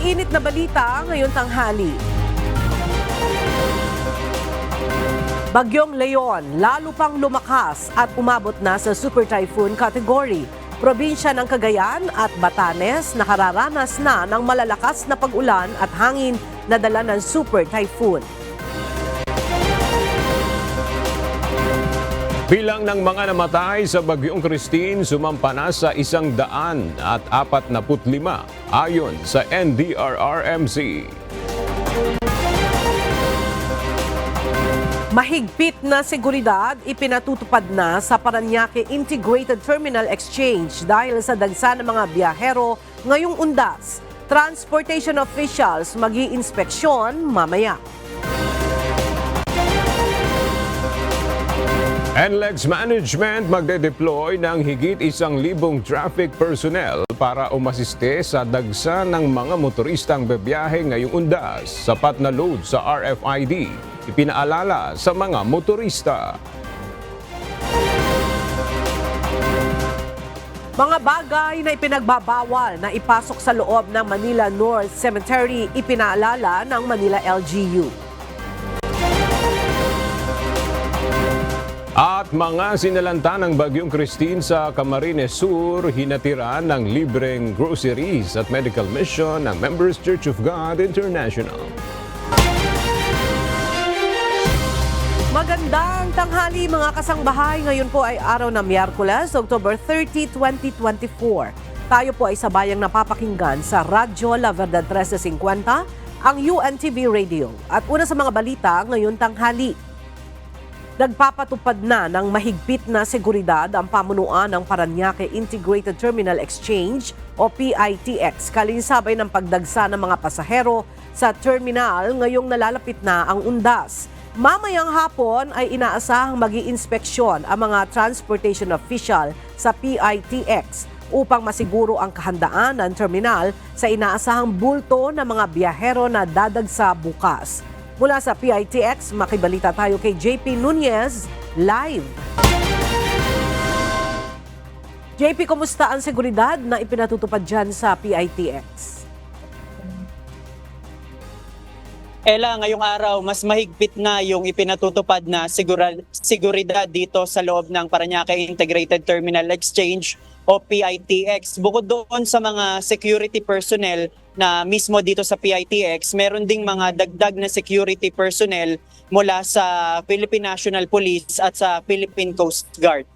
mainit na balita ngayon tanghali. Bagyong Leon lalo pang lumakas at umabot na sa Super Typhoon category. Probinsya ng Cagayan at Batanes nakararanas na ng malalakas na pag-ulan at hangin na dala ng Super Typhoon. Bilang ng mga namatay sa Bagyong Christine sumampa na sa 145 ayon sa NDRRMC. Mahigpit na seguridad ipinatutupad na sa Parañaque Integrated Terminal Exchange dahil sa dagsa ng mga biyahero ngayong undas. Transportation officials mag-iinspeksyon mamaya. NLEX Management magde-deploy ng higit 1,000 traffic personnel para umasiste sa dagsa ng mga motoristang bebiyahe ngayong undas. Sapat na load sa RFID, ipinaalala sa mga motorista. Mga bagay na ipinagbabawal na ipasok sa loob ng Manila North Cemetery, ipinaalala ng Manila LGU. At mga sinalanta ng Bagyong Christine sa Camarines Sur, hinatiran ng libreng groceries at medical mission ng Members Church of God International. Magandang tanghali mga kasangbahay. Ngayon po ay araw ng Miyerkules, October 30, 2024. Tayo po ay sabayang napapakinggan sa Radyo La Verdad 1350, ang UNTV Radio. At una sa mga balita ngayon tanghali. Nagpapatupad na ng mahigpit na seguridad ang pamunuan ng Parañaque Integrated Terminal Exchange o PITX kalinsabay ng pagdagsa ng mga pasahero sa terminal ngayong nalalapit na ang undas. Mamayang hapon ay inaasahang mag-iinspeksyon ang mga transportation official sa PITX upang masiguro ang kahandaan ng terminal sa inaasahang bulto ng mga biyahero na dadagsa bukas. Mula sa PITX, makibalita tayo kay JP Nunez, live. JP, kumusta ang seguridad na ipinatutupad dyan sa PITX? Ella, ngayong araw, mas mahigpit na yung ipinatutupad na seguridad dito sa loob ng Parañaque Integrated Terminal Exchange o PITX. Bukod doon sa mga security personnel na mismo dito sa PITX, meron ding mga dagdag na security personnel mula sa Philippine National Police at sa Philippine Coast Guard.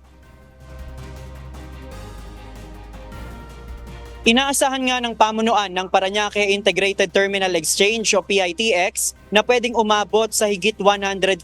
Inaasahan nga ng pamunuan ng Parañaque Integrated Terminal Exchange o PITX na pwedeng umabot sa higit 150,000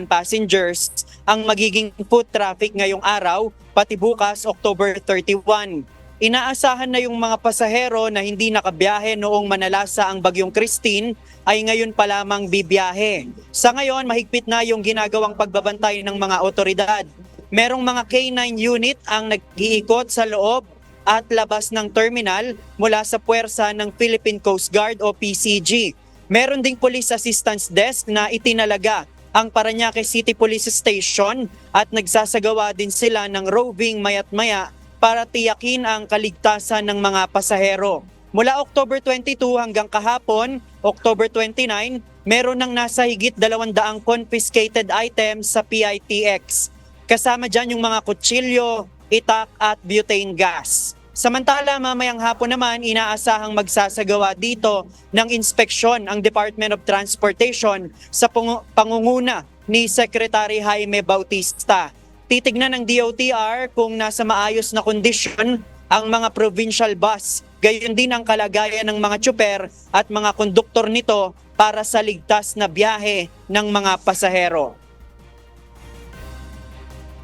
passengers ang magiging foot traffic ngayong araw, pati bukas October 31. Inaasahan na yung mga pasahero na hindi nakabiyahe noong manalasa ang Bagyong Christine ay ngayon pa lamang bibiyahe. Sa ngayon, mahigpit na yung ginagawang pagbabantay ng mga otoridad. Merong mga K9 unit ang nag-iikot sa loob at labas ng terminal mula sa puwersa ng Philippine Coast Guard o PCG. Meron ding Police Assistance Desk na itinalaga ang Parañaque City Police Station at nagsasagawa din sila ng roving maya't maya para tiyakin ang kaligtasan ng mga pasahero. Mula October 22 hanggang kahapon, October 29, meron ng nasa higit 200 confiscated items sa PITX. Kasama dyan yung mga kutsilyo, itak at butane gas. Samantala, mamayang hapon naman, inaasahang magsasagawa dito ng inspeksyon ang Department of Transportation sa pangunguna ni Secretary Jaime Bautista. Titignan ng DOTR kung nasa maayos na kondisyon ang mga provincial bus. Gayon din ang kalagayan ng mga tsuper at mga konduktor nito para sa ligtas na biyahe ng mga pasahero.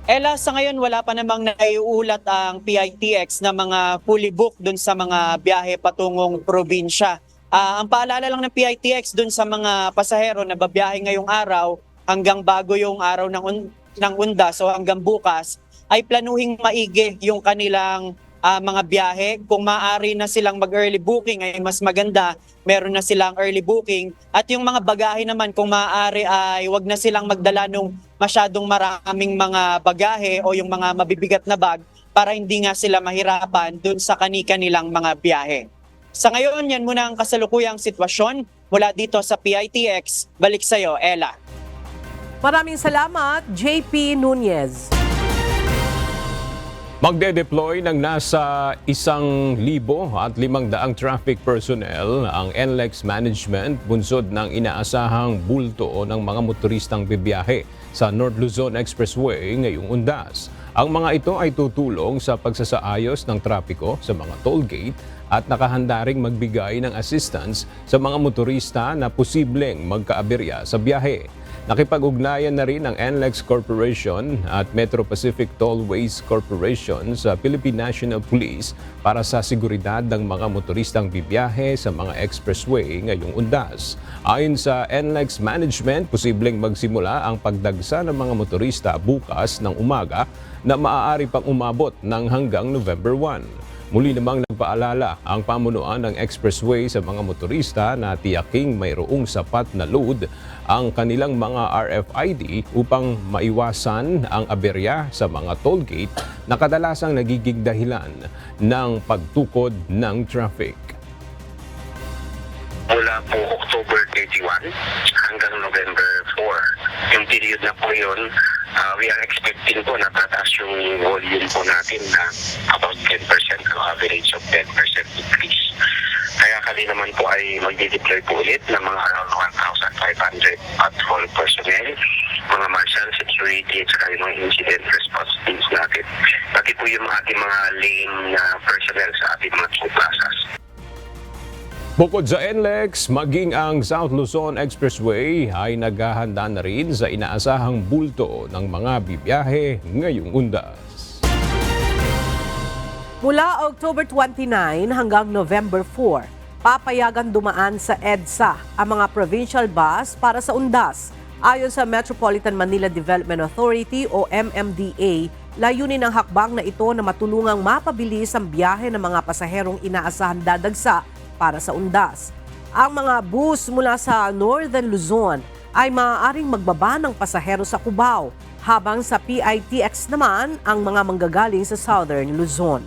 Ella, sa ngayon wala pa namang naiulat ang PITX na mga fully booked dun sa mga biyahe patungong probinsya. Ang paalala lang ng PITX dun sa mga pasahero na babiyahe ngayong araw hanggang bago yung araw ng undas o hanggang bukas ay planuhing maigi yung kanilang mga biyahe. Kung maaari na silang mag-early booking ay mas maganda, meron na silang early booking. At yung mga bagahe naman kung maaari ay wag na silang magdala nung masyadong maraming mga bagahe o yung mga mabibigat na bag para hindi nga sila mahirapan dun sa kani-kanilang mga biyahe. Sa ngayon, yan muna ang kasalukuyang sitwasyon mula dito sa PITX. Balik sa'yo, Ella. Maraming salamat, JP Nunez. Magde-deploy ng nasa 1,500 traffic personnel ang NLEX Management bunsod ng inaasahang bulto ng mga motoristang bibiyahe sa North Luzon Expressway ngayong Undas. Ang mga ito ay tutulong sa pagsasaayos ng trapiko sa mga toll gate at nakahanda ring magbigay ng assistance sa mga motorista na posibleng magkaaberya sa biyahe. Nakipag-ugnayan na rin ang NLEX Corporation at Metro Pacific Tollways Corporation sa Philippine National Police para sa seguridad ng mga motoristang bibiyahe sa mga expressway ngayong Undas. Ayon sa NLEX Management, posibleng magsimula ang pagdagsa ng mga motorista bukas ng umaga na maaari pang umabot ng hanggang November 1. Muli namang nagpaalala ang pamunuan ng expressway sa mga motorista na tiyaking mayroong sapat na load ang kanilang mga RFID upang maiwasan ang aberya sa mga toll gate na kadalasang nagiging dahilan ng pagtukod ng traffic. Mula po October 31 hanggang November 4. Yung period na po yun, we are expecting po na tataas yung volume po natin na about 10%, average of 10% increase. Kaya kami naman po ay magdi-deploy po ulit ng mga around 1,500 patrol personnel, mga marshal, security, at saka yung mga incident response teams natin. Pati po yung ating mga lane personnel sa ating mga toll plazas. Bukod sa NLEX, maging ang South Luzon Expressway ay naghahanda na rin sa inaasahang bulto ng mga bibiyahe ngayong Undas. Mula October 29 hanggang November 4, papayagan dumaan sa EDSA ang mga provincial bus para sa Undas. Ayon sa Metropolitan Manila Development Authority o MMDA, layunin ng hakbang na ito na matulungang mapabilis ang biyahe ng mga pasaherong inaasahan dadagsa para sa Undas. Ang mga bus mula sa Northern Luzon ay maaaring magbaba ng pasahero sa Cubao, habang sa PITX naman ang mga manggagaling sa Southern Luzon.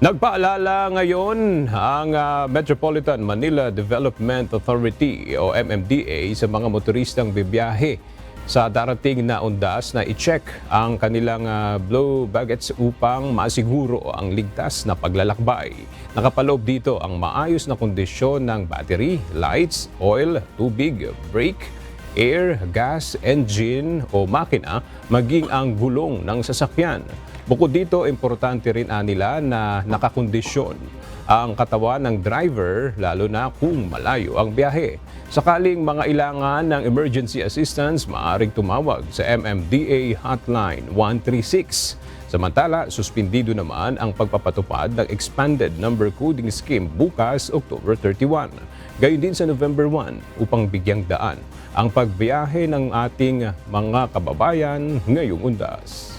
Nagpaalala ngayon ang Metropolitan Manila Development Authority o MMDA sa mga motoristang bibiyahe sa darating na Undas na i-check ang kanilang blow baggage upang masiguro ang ligtas na paglalakbay. Nakapaloob dito ang maayos na kondisyon ng battery, lights, oil, tubig, brake, air, gas, engine o makina, maging ang gulong ng sasakyan. Bukod dito, importante rin nila na nakakondisyon ang katawan ng driver lalo na kung malayo ang biyahe. Sakaling mga ilangan ng emergency assistance, maaaring tumawag sa MMDA Hotline 136. Samantala, suspindido naman ang pagpapatupad ng Expanded Number Coding Scheme bukas, October 31. Gayon din sa November 1 upang bigyang daan ang pagbiyahe ng ating mga kababayan ngayong Undas.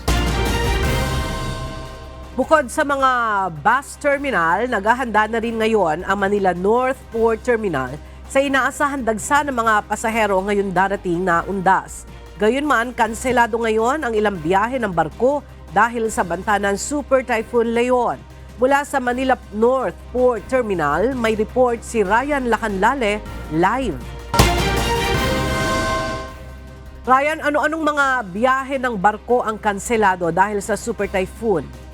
Bukod sa mga bus terminal, naghahanda na rin ngayon ang Manila North Port Terminal sa inaasahan dagsa ng mga pasahero ngayon darating na Undas. Gayunman, kanselado ngayon ang ilang biyahe ng barko dahil sa banta ng Super Typhoon Leon. Mula sa Manila North Port Terminal, may report si Ryan Lacanlale live. Ryan, ano-anong mga biyahe ng barko ang kanselado dahil sa Super Typhoon?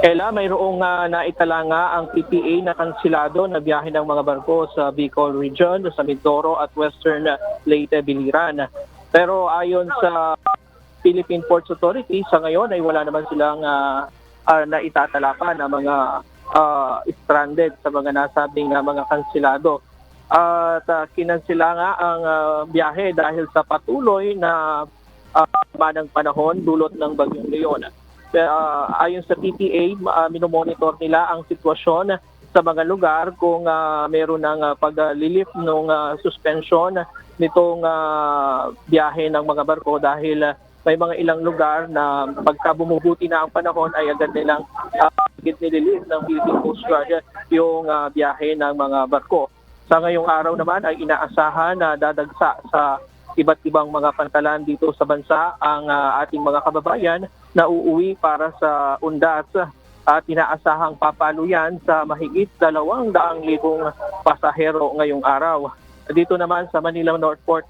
Ella, mayroong naitala nga ang PPA na kansilado na biyahe ng mga barko sa Bicol Region, sa Mindoro at Western Leyte, Biliran. Pero ayon sa Philippine Ports Authority, sa ngayon ay wala naman silang naitatala pa na mga stranded sa mga nasabing mga kansilado. At kinansila nga ang biyahe dahil sa patuloy na banang panahon dulot ng Bagyong Leon. Ayon sa PPA, minomonitor nila ang sitwasyon sa mga lugar kung meron ng paglilift ng suspension nitong biyahe ng mga barko dahil may mga ilang lugar na pagka bumubuti na ang panahon ay agad nilang nililift ng Philippine Coast Guard yung biyahe ng mga barko. Sa ngayong araw naman ay inaasahan na dadagsa sa iba't ibang mga pantalan dito sa bansa ang ating mga kababayan na uuwi para sa Undas at inaasahang papalo yan sa mahigit 200,000 pasahero ngayong araw. Dito naman sa Manila North Port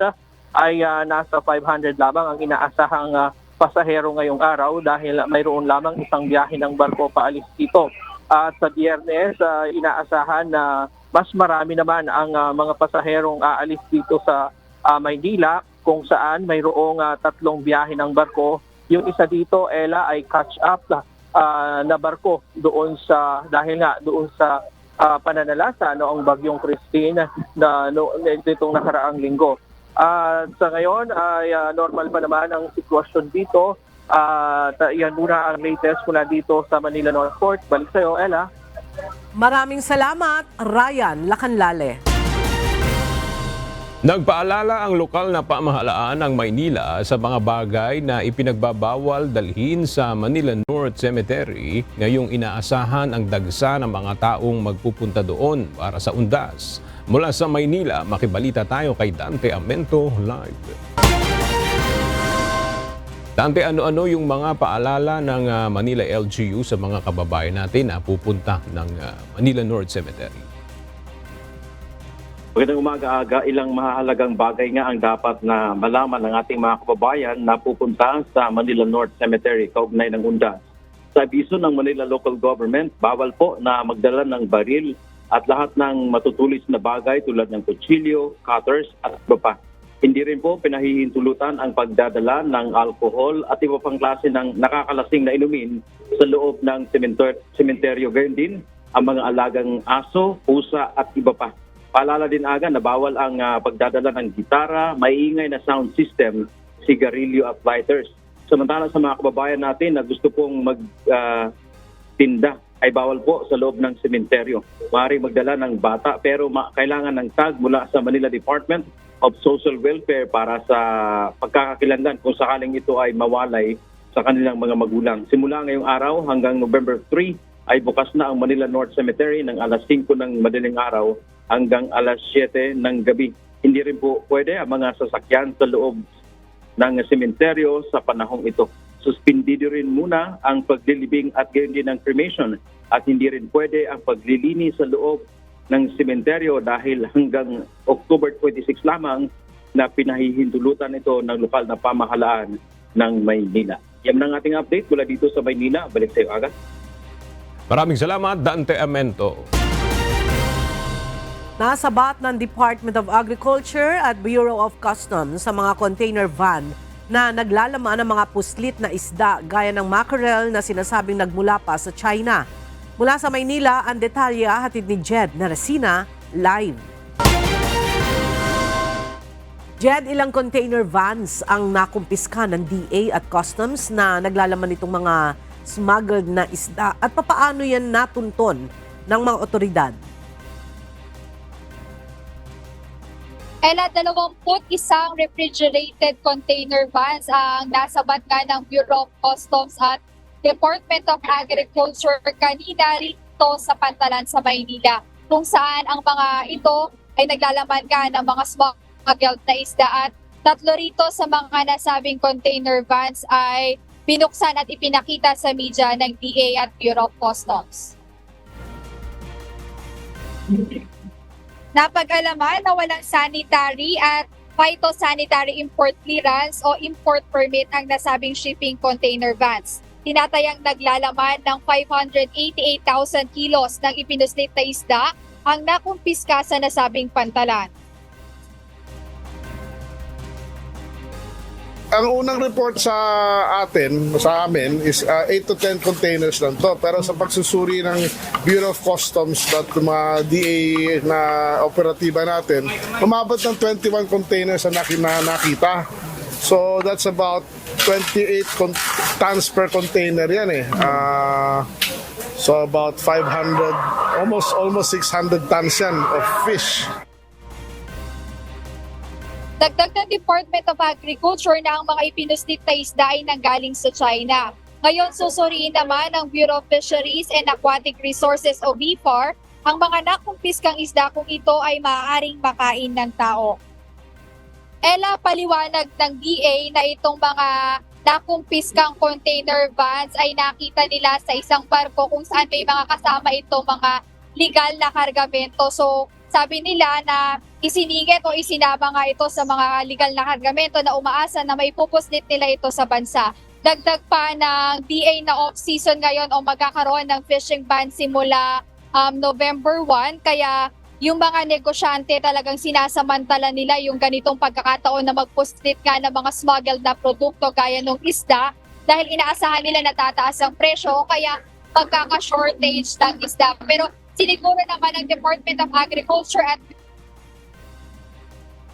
ay nasa 500 lamang ang inaasahang pasahero ngayong araw dahil mayroon lamang isang biyahe ng barko paalis dito. At sa Biyernes, inaasahan na mas marami naman ang mga pasaherong aalis dito sa Maynila kung saan mayroong 3 biyahe ng barko. Yung isa dito, Ella, ay catch up na barko doon sa pananalasa noong bagyong Christine na nitong nakaraang linggo. Sa ngayon ay normal pa naman ang sitwasyon dito. Yan muna ang latest mula dito sa Manila North Port. Balik sa'yo, Ella. Maraming salamat, Ryan Lacanlale. Nagpaalala ang lokal na pamahalaan ng Maynila sa mga bagay na ipinagbabawal dalhin sa Manila North Cemetery ngayong inaasahan ang dagsa ng mga taong magpupunta doon para sa undas. Mula sa Maynila, makibalita tayo kay Dante Amento live. Dante, ano-ano yung mga paalala ng Manila LGU sa mga kababayan natin na pupunta ng Manila North Cemetery? Magandang umaga, ilang mahalagang bagay nga ang dapat na malaman ng ating mga kababayan na pupunta sa Manila North Cemetery kaugnay ng undas. Sa abiso ng Manila Local Government, bawal po na magdala ng baril at lahat ng matutulis na bagay tulad ng kutsilyo, cutters at iba pa. Hindi rin po pinahihintulutan ang pagdadala ng alcohol at iba pang klase ng nakakalasing na inumin sa loob ng sementeryo. Gayon din ang mga alagang aso, pusa at iba pa. Paalala din aga na bawal ang pagdadala ng gitara, maiingay na sound system, sigarilyo at lighters. Samantala sa mga kababayan natin na gusto pong magtinda ay bawal po sa loob ng sementeryo. Maaaring magdala ng bata pero kailangan ng tag mula sa Manila Department of Social Welfare para sa pagkakakilanlan kung sakaling ito ay mawalay sa kanilang mga magulang. Simula ngayong araw hanggang November 3 ay bukas na ang Manila North Cemetery ng alas 5 ng madaling araw hanggang alas 7 ng gabi. Hindi rin po pwede ang mga sasakyan sa loob ng sementeryo sa panahong ito. Suspendido rin muna ang paglilibing at gayon din ang cremation at hindi rin pwede ang paglilinis sa loob ng sementeryo dahil hanggang October 26 lamang na pinahihintulutan ito ng lokal na pamahalaan ng Maynila. Yan ang ating update mula dito sa Maynila. Balik sa iyo, Aga. Maraming salamat, Dante Amento. Nasabat ng Department of Agriculture at Bureau of Customs sa mga container van na naglalaman ng mga puslit na isda gaya ng mackerel na sinasabing nagmula pa sa China. Mula sa Maynila, ang detalye hatid ni Jed Narasina live. Jed, ilang container vans ang nakumpiska ng DA at Customs na naglalaman nitong mga smuggled na isda at papaano yan natunton ng mga otoridad? Ela, 21 refrigerated container vans ang nasabat nga ng Bureau of Customs at Department of Agriculture kanina rito sa Pantalan sa Maynila, kung saan ang mga ito ay naglalaman ka ng mga smuggled na isda at 3 rito sa mga nasabing container vans ay binuksan at ipinakita sa media ng DA at Bureau of Customs. Napag-alaman na walang sanitary at phytosanitary import clearance o import permit ang nasabing shipping container vans. Tinatayang naglalaman ng 588,000 kilos ng ipinuslit na isda ang nakumpiska sa nasabing pantalan. Ang unang report sa amin is 8 to 10 containers lang to. Pero sa pagsusuri ng Bureau of Customs at mga DA na operatiba natin, umabot ng 21 containers na nakita. So that's about 28 tons per container yan eh. So about 500, almost 600 tons yan of fish. Dagdag ng Department of Agriculture na ang mga ipinuslit na isda ay nanggaling sa China. Ngayon susuriin naman ng Bureau of Fisheries and Aquatic Resources o BFAR ang mga nakumpiskang isda kung ito ay maaaring makain ng tao. Ela, paliwanag ng DA na itong mga na kumpiskang container vans ay nakita nila sa isang barko kung saan may mga kasama ito mga legal na kargamento. So sabi nila na isiningit o isinama nga ito sa mga legal na kargamento na umaasa na may pupuslit nila ito sa bansa. Dagdag pa ng DA na off-season ngayon o magkakaroon ng fishing ban simula November 1. Kaya yung mga negosyante talagang sinasamantala nila yung ganitong pagkakataon na magpuslit nga ng mga smuggled na produkto gaya ng isda dahil inaasahan nila na tataas ang presyo o kaya pagkaka-shortage ng isda. Pero siniguro naman ng Department of Agriculture at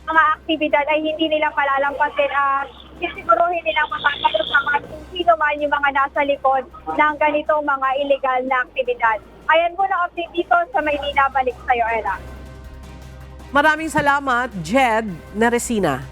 mga aktibidad ay hindi nila palalampasin at sisiguruhin nilang matatapos naman kung sino man yung mga nasa likod ng ganitong mga illegal na aktibidad. Ayan muna update dito sa Maynila. Balik sa'yo, Ella. Maraming salamat, Jed Neresina.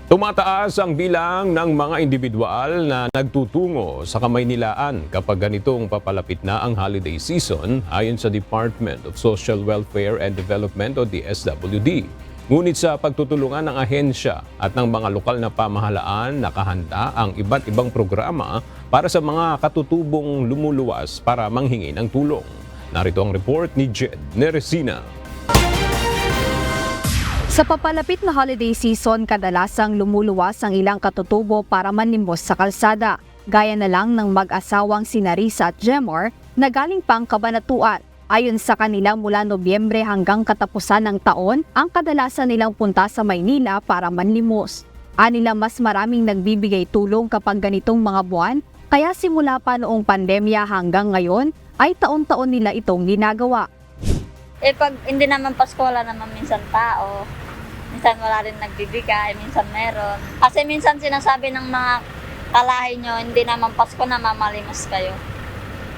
Tumataas ang bilang ng mga individual na nagtutungo sa Kamaynilaan kapag ganitong papalapit na ang holiday season ayon sa Department of Social Welfare and Development o DSWD. Ngunit sa pagtutulungan ng ahensya at ng mga lokal na pamahalaan, nakahanda ang iba't ibang programa para sa mga katutubong lumuluwas para manghingi ng tulong. Narito ang report ni Jed Neresina. Sa papalapit na holiday season, kadalasang lumuluwas ang ilang katutubo para manlimos sa kalsada. Gaya na lang ng mag-asawang sina Risa at Jemor na galing pang Kabanatuan. Ayon sa kanila, mula Nobyembre hanggang katapusan ng taon, ang kadalasan nilang punta sa Maynila para manlimos. Anila mas maraming nagbibigay tulong kapag ganitong mga buwan, kaya simula pa noong pandemya hanggang ngayon, ay taon-taon nila itong ginagawa. Pag hindi naman Pasko, wala naman minsan tao. Minsan wala rin nagbibigay, minsan meron. Kasi minsan sinasabi ng mga kalahi nyo, hindi naman Pasko na mamalimos kayo.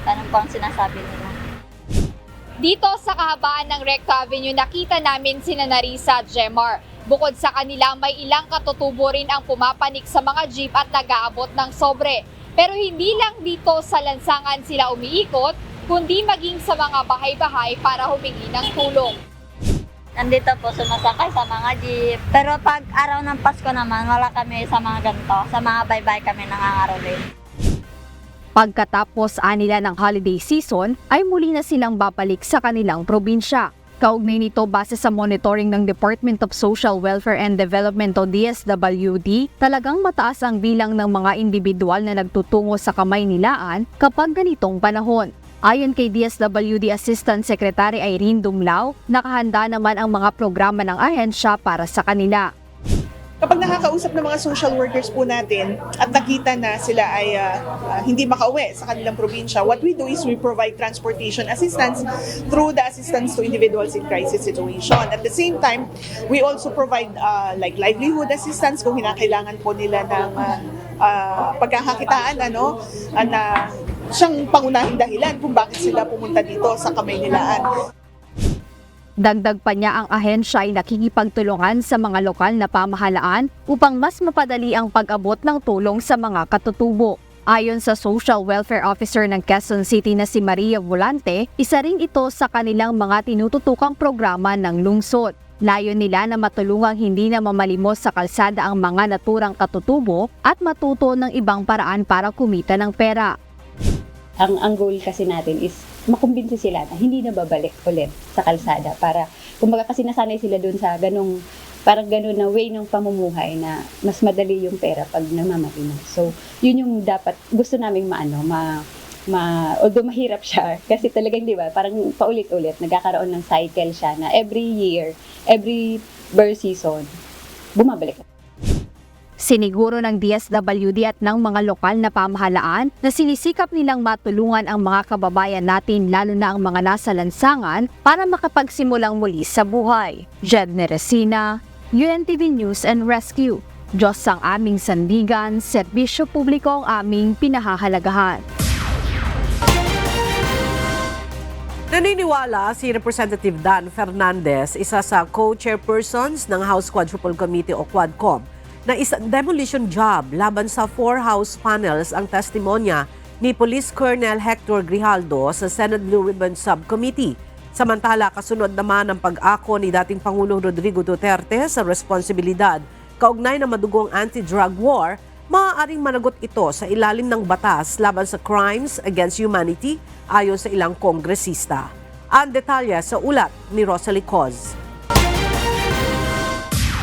Ganun po ang sinasabi nila. Dito sa kahabaan ng Recto Avenue, nakita namin sina Narisa at Jemar. Bukod sa kanila, may ilang katutubo rin ang pumapanik sa mga jeep at nag-aabot ng sobre. Pero hindi lang dito sa lansangan sila umiikot, kundi maging sa mga bahay-bahay para humingi ng tulong. Nandito po sumasakay sa mga jeep. Pero pag araw ng Pasko naman, wala kami sa mga ganito. Sa mga baybay kami nangangaroling. Pagkatapos anila ng holiday season, ay muli na silang babalik sa kanilang probinsya. Kaugnay nito, base sa monitoring ng Department of Social Welfare and Development o DSWD, talagang mataas ang bilang ng mga individual na nagtutungo sa Kamaynilaan kapag ganitong panahon. Ayon kay DSWD Assistant Secretary Irene Dumlao, nakahanda naman ang mga programa ng ahensya para sa kanila. Kapag nakakausap ng mga social workers po natin at nakita na sila ay hindi makauwi sa kanilang probinsya, what we do is we provide transportation assistance through the assistance to individuals in crisis situation. At the same time, we also provide like livelihood assistance kung hinakailangan po nila ng pagkakakitaan na siyang pangunahing dahilan kung bakit sila pumunta dito sa Kamaynilaan. Dagdag pa niya, ang ahensya ay nakikipagtulungan sa mga lokal na pamahalaan upang mas mapadali ang pag-abot ng tulong sa mga katutubo. Ayon sa Social Welfare Officer ng Quezon City na si Maria Volante, isa rin ito sa kanilang mga tinututukang programa ng lungsod. Layo nila na matulungang hindi na mamalimos sa kalsada ang mga naturang katutubo at matuto ng ibang paraan para kumita ng pera. Ang goal kasi natin is makumbinsi sila na hindi na babalik ulit sa kalsada para kumbaga kasi nasanay sila dun sa parang ganun na way ng pamumuhay na mas madali yung pera pag namamalimos. So, yun yung dapat gusto naming although mahirap siya kasi talagang 'di ba, parang paulit-ulit nagkakaroon ng cycle siya na every year, every birth season bumabalik. Siniguro ng DSWD at ng mga lokal na pamahalaan na sinisikap nilang matulungan ang mga kababayan natin, lalo na ang mga nasa lansangan, para makapagsimulang muli sa buhay. Jed Neresina, UNTV News and Rescue. Diyos ang aming sandigan, serbisyo publiko ang aming pinahahalagahan. Naniniwala si Representative Dan Fernandez, isa sa co-chairpersons ng House Quadruple Committee o Quadcom, na isang demolition job laban sa 4 House panels ang testimonya ni Police Colonel Hector Grijaldo sa Senate Blue Ribbon Subcommittee. Samantala, kasunod naman ang pag-ako ni dating Pangulong Rodrigo Duterte sa responsibilidad Kaugnay ng madugong anti-drug war, maaaring managot ito sa ilalim ng batas laban sa crimes against humanity ayon sa ilang kongresista. Ang detalye sa ulat ni Rosalie Coz.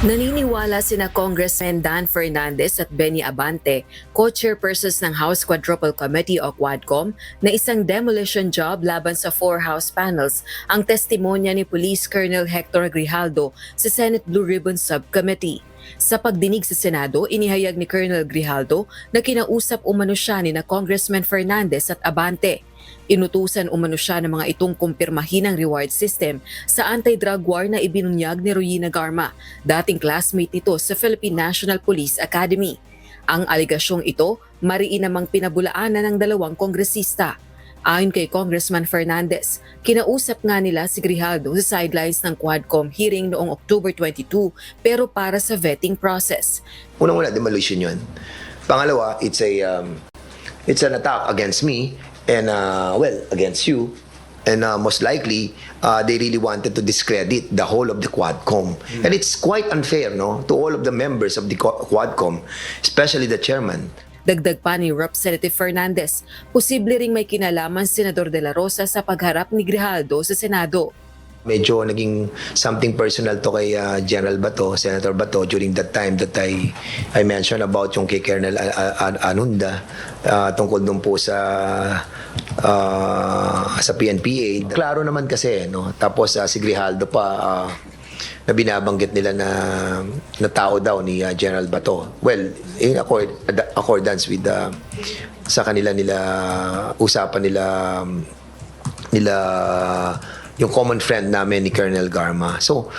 Naniniwala sina Congressman Dan Fernandez at Benny Abante, co-chairpersons ng House Quadruple Committee o Quadcom, na isang demolition job laban sa 4 House panels ang testimonya ni Police Colonel Hector Grijaldo sa Senate Blue Ribbon Subcommittee. Sa pagdinig sa Senado, inihayag ni Colonel Grijaldo na kinausap umano siya ni na Congressman Fernandez at Abante. Inutusan umano siya ng mga itong kumpirmahin ang reward system sa anti-drug war na ibinunyag ni Royina Garma, dating classmate nito sa Philippine National Police Academy. Ang aligasyong ito, mariin namang pinabulaanan ng 2 kongresista. Ayon kay Congressman Fernandez, kinausap nga nila si Grijaldo sa sidelines ng Quadcom hearing noong October 22 pero para sa vetting process. Unang-una, demolition yun. Pangalawa, it's an attack against me and against you. And most likely, they really wanted to discredit the whole of the Quadcom. And it's quite unfair, no, to all of the members of the Quadcom, especially the chairman. Dagdag pa ni Representative Fernandez, posible ring may kinalaman Senador De La Rosa sa pagharap ni Grijaldo sa Senado. Medyo naging something personal to kay General Bato, Senator Bato, during that time that I mentioned about yung kay Colonel Anunda tungkol dun po sa PNPA. Klaro naman kasi, no? Tapos si Grijaldo pa na binabanggit nila na tao daw ni General Bato. Well, in accordance with sa kanila usapan nila yung common friend namin ni Colonel Garma. So,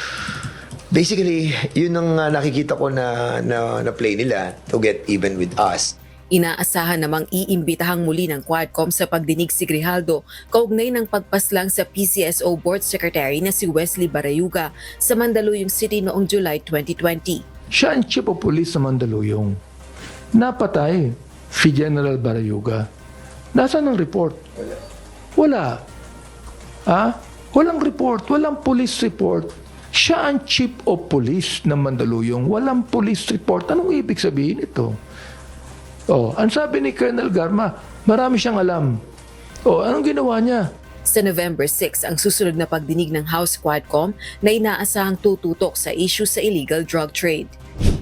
basically, yun ang nakikita ko na play nila to get even with us. Inaasahan namang iimbitahang muli ng Quadcom sa pagdinig si Grijaldo kaugnay ng pagpaslang sa PCSO Board Secretary na si Wesley Barayuga sa Mandaluyong City noong July 2020. Siya ang chief of police sa Mandaluyong. Napatay si General Barayuga. Nasaan ang report? Wala. Walang report, walang police report. Siya ang chief of police ng Mandaluyong. Walang police report. Anong ibig sabihin ito? Ang sabi ni Colonel Garma, marami siyang alam. Anong ginawa niya? Sa November 6, ang susunod na pagdinig ng House Quadcom na inaasahang tututok sa issue sa illegal drug trade.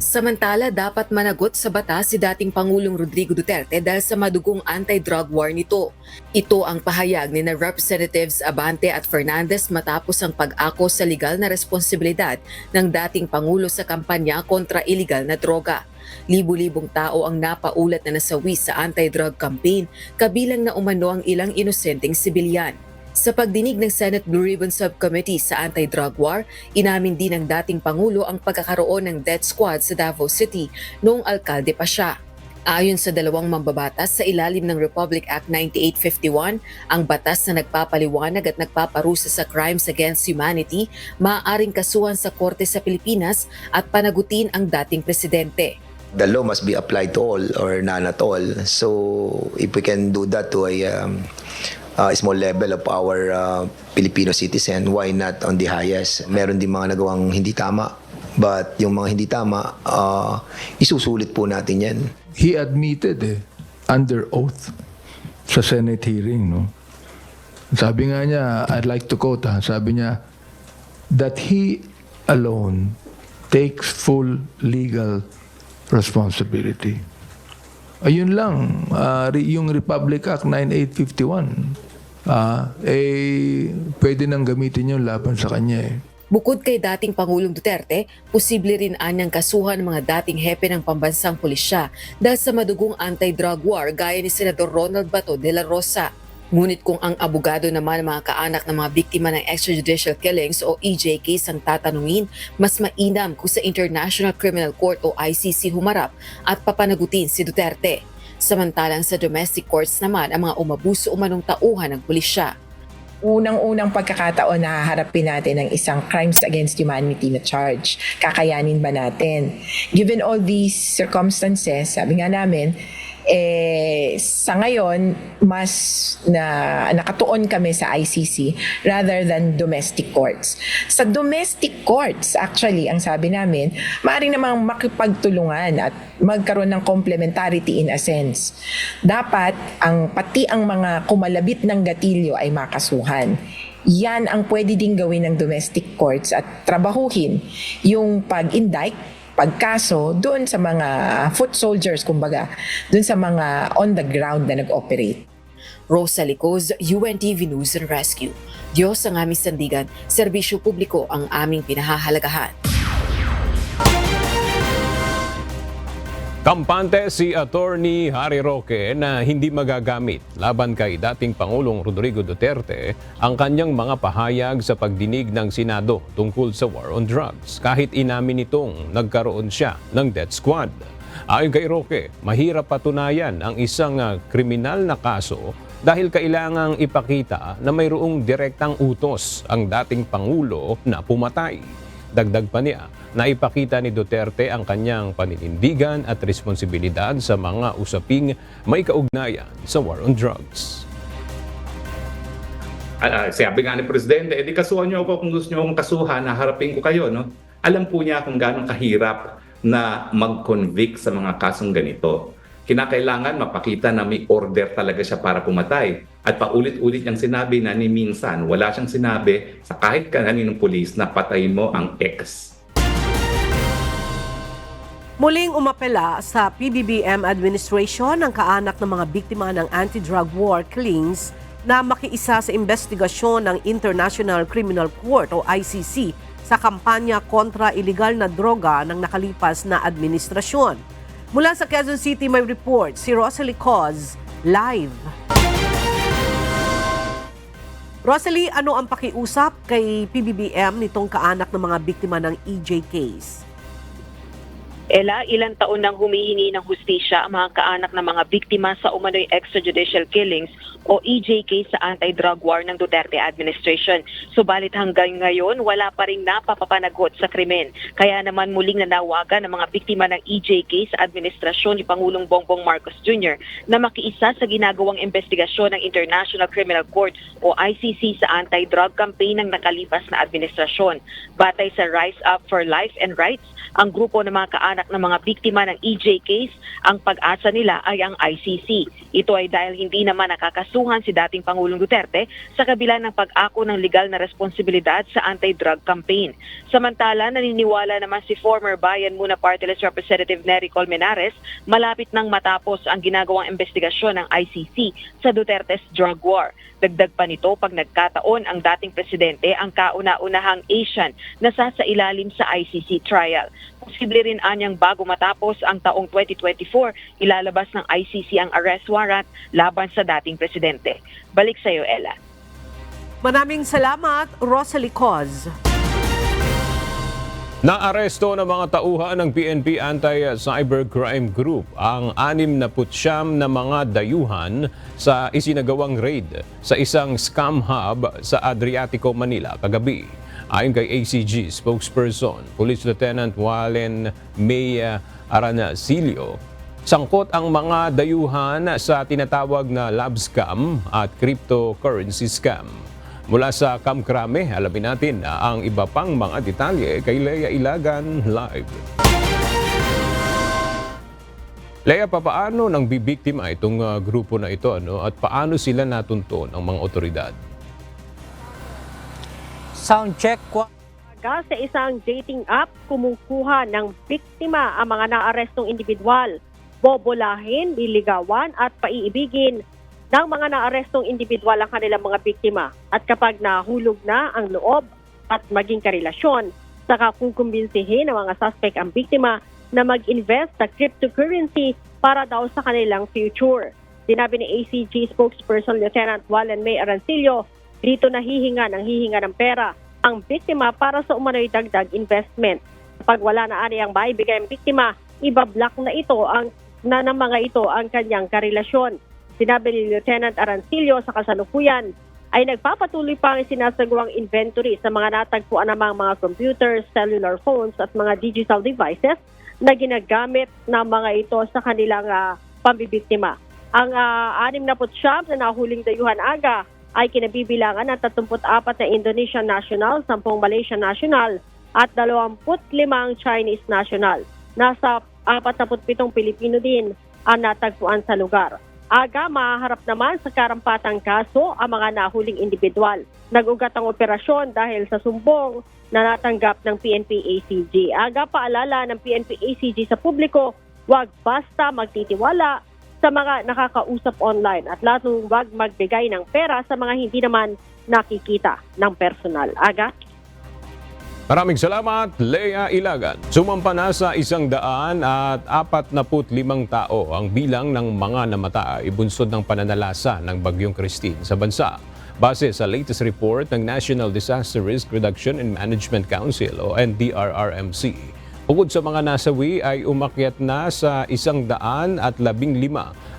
Samantala, dapat managot sa batas si dating Pangulong Rodrigo Duterte dahil sa madugong anti-drug war nito. Ito ang pahayag ni na Representatives Abante at Fernandez matapos ang pag-ako sa legal na responsibilidad ng dating Pangulo sa kampanya kontra illegal na droga. Libu-libong tao ang napaulat na nasawi sa anti-drug campaign, kabilang na umano ang ilang inosenteng sibilyan. Sa pagdinig ng Senate Blue Ribbon Subcommittee sa anti-drug war, inamin din ng dating Pangulo ang pagkakaroon ng death squad sa Davao City noong alkalde pa siya. Ayon sa 2 mambabatas sa ilalim ng Republic Act 9851, ang batas na nagpapaliwanag at nagpaparusa sa crimes against humanity, maaaring kasuhan sa korte sa Pilipinas at panagutin ang dating presidente. The law must be applied to all or none at all. So if we can do that to a small level of our Filipino citizen, why not on the highest? Meron din mga nagawang hindi tama, but yung mga hindi tama, isusulit po natin yan. He admitted under oath sa Senate hearing. No? Sabi nga niya, I'd like to quote, sabi niya, that he alone takes full legal responsibility. Ayun lang, yung Republic Act 9851, pwede nang gamitin yun laban sa kanya. Bukod kay dating Pangulong Duterte, posible rin anyang kasuhan ng mga dating hepe ng pambansang pulisya dahil sa madugong anti-drug war gaya ni Senador Ronald Bato de la Rosa. Ngunit kung ang abogado naman ng mga kaanak ng mga biktima ng extrajudicial killings o EJKs ang tatanungin, mas mainam kung sa International Criminal Court o ICC humarap at papanagutin si Duterte. Samantalang sa domestic courts naman ang mga umabuso umanong tauhan ng pulisya. Unang-unang pagkakataon na haharapin natin ng isang crimes against humanity na charge. Kakayanin ba natin? Given all these circumstances, sabi nga namin, Sa ngayon, mas nakatuon kami sa ICC rather than domestic courts. Sa domestic courts, actually, ang sabi namin, maaari namang makipagtulungan at magkaroon ng complementarity in a sense. Dapat pati ang mga kumalabit ng gatilyo ay makasuhan. Yan ang pwede ding gawin ng domestic courts at trabahuhin yung pag-indict, pagkaso doon sa mga foot soldiers, kumbaga, doon sa mga on the ground na nag-operate. Rosa Licoz, UNTV News and Rescue. Diyos ang aming sandigan, serbisyo publiko ang aming pinahahalagahan. Kampante si Attorney Harry Roque na hindi magagamit laban kay dating Pangulong Rodrigo Duterte ang kanyang mga pahayag sa pagdinig ng Senado tungkol sa war on drugs kahit inamin nitong nagkaroon siya ng death squad. Ayon kay Roque, mahirap patunayan ang isang kriminal na kaso dahil kailangang ipakita na mayroong direktang utos ang dating Pangulo na pumatay. Dagdag pa niya, naipakita ni Duterte ang kanyang paninindigan at responsibilidad sa mga usaping may kaugnayan sa war on drugs. Sabi nga ni Presidente, edi kasuhan niyo ako kung gusto niyo akong kasuhan, naharapin ko kayo. No? Alam po niya kung gaano kahirap na mag-convict sa mga kasong ganito. Kinakailangan mapakita na may order talaga siya para pumatay. At paulit-ulit niyang sinabi na ni minsan, wala siyang sinabi sa kahit kaninong pulis na patayin mo ang ex. Muling umapela sa PBBM administration ang kaanak ng mga biktima ng anti-drug war killings na makiisa sa investigasyon ng International Criminal Court o ICC sa kampanya kontra iligal na droga ng nakalipas na administrasyon. Mula sa Quezon City may report si Rosalie Coz live. Rosalie, ano ang pakiusap kay PBBM nitong kaanak ng mga biktima ng EJ case? Ella, ilang taon nang humihingi ng hustisya ang mga kaanak ng mga biktima sa umano'y extrajudicial killings o EJ case sa anti-drug war ng Duterte administration. Subalit hanggang ngayon, wala pa ring napapapanagot sa krimen. Kaya naman muling nanawagan ng mga biktima ng EJ case sa administrasyon ni Pangulong Bongbong Marcos Jr. na makiisa sa ginagawang investigasyon ng International Criminal Court o ICC sa anti-drug campaign ng nakalipas na administrasyon. Batay sa Rise Up for Life and Rights, ang grupo ng mga kaanak ng mga biktima ng EJ case, ang pag-asa nila ay ang ICC. Ito ay dahil hindi naman nakakasuhan si dating Pangulong Duterte sa kabila ng pag-ako ng legal na responsibilidad sa anti-drug campaign. Samantala, naniniwala naman si former Bayan Muna Party List Representative Nery Colmenares malapit nang matapos ang ginagawang investigasyon ng ICC sa Duterte's drug war. Dagdag pa nito, pag nagkataon ang dating presidente ang kauna-unahang Asian na sasailalim sa ICC trial. Posible rin anyang bago matapos ang taong 2024, ilalabas ng ICC ang arrest warrant laban sa dating presidente. Balik sa iyo, Ella. Maraming salamat, Rosalie Coz. Naaresto ng mga tauhan ng PNP Anti-Cybercrime Group ang 69 na mga dayuhan sa isinagawang raid sa isang scam hub sa Adriatico, Manila kagabi. Ayon kay ACG spokesperson, Police Lieutenant Walen May Aranacilio, sangkot ang mga dayuhan sa tinatawag na lab scam at cryptocurrency scam. Mula sa Kamkrame, alamin natin ang iba pang mga detalye kay Lea Ilagan live. Lea, paano nang bibiktima itong grupo na ito at paano sila natuntun ng mga otoridad? Sound check. Sa isang dating app, kumukuha ng biktima ang mga naarestong individual. Bobolahin, liligawan at paiibigin ng mga naarestong individual ang kanilang mga biktima. At kapag nahulog na ang loob at maging karelasyon, saka kukumbinsihin ng mga suspect ang biktima na mag-invest sa cryptocurrency para daw sa kanilang future. Sinabi ni ACG spokesperson Lieutenant Walen May Arancillo, dito nahihinga ng pera ang biktima para sa umano'y dagdag investment. Kapag wala na ani ang maibigay ang biktima, ibablock na ito ng mga ito ang kanyang karelasyon. Sinabi ni Lieutenant Arancillo sa kasalukuyan ay nagpapatuloy pa ang sinasagawang inventory sa mga natagpuan namang mga computers, cellular phones at mga digital devices na ginagamit ng mga ito sa kanilang pambibiktima. Ang 69 na nahuling dayuhan aga ay kinabibilangan ng 34 na Indonesian national, 10 Malaysian national at 25 Chinese national. Nasa 47 Pilipino din ang natagpuan sa lugar. Aga, maharap naman sa karampatang kaso ang mga nahuling individual. Nag-ugat ang operasyon dahil sa sumbong na natanggap ng PNP-ACG. Aga, paalala ng PNP-ACG sa publiko, huwag basta magtitiwala sa mga nakakausap online at lalong huwag magbigay ng pera sa mga hindi naman nakikita ng personal. Aga? Maraming salamat, Lea Ilagan. Sumampa na sa 145 tao ang bilang ng mga namatay bunsod ng pananalasa ng Bagyong Christine sa bansa. Base sa latest report ng National Disaster Risk Reduction and Management Council o NDRRMC, bukod sa mga nasawi ay umakyat na sa 115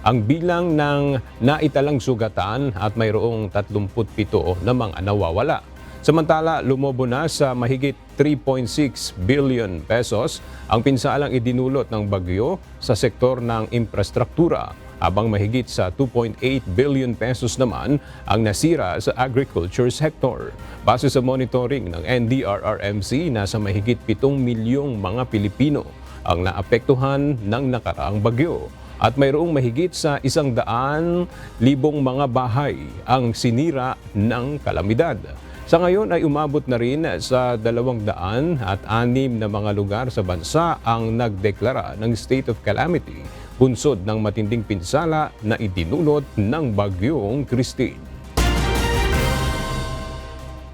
ang bilang ng naitalang sugatan at mayroong 37 na mga nawawala. Samantala, lumobo na sa mahigit 3.6 billion pesos ang pinsalang idinulot ng bagyo sa sektor ng infrastruktura, habang mahigit sa 2.8 billion pesos naman ang nasira sa agriculture sector. Base sa monitoring ng NDRRMC, nasa mahigit 7 milyong mga Pilipino ang naapektuhan ng nakaraang bagyo at mayroong mahigit sa 100,000 mga bahay ang sinira ng kalamidad. Sa ngayon ay umabot na rin sa 206 na mga lugar sa bansa ang nagdeklara ng state of calamity bunsod ng matinding pinsala na idinulot ng Bagyong Christine.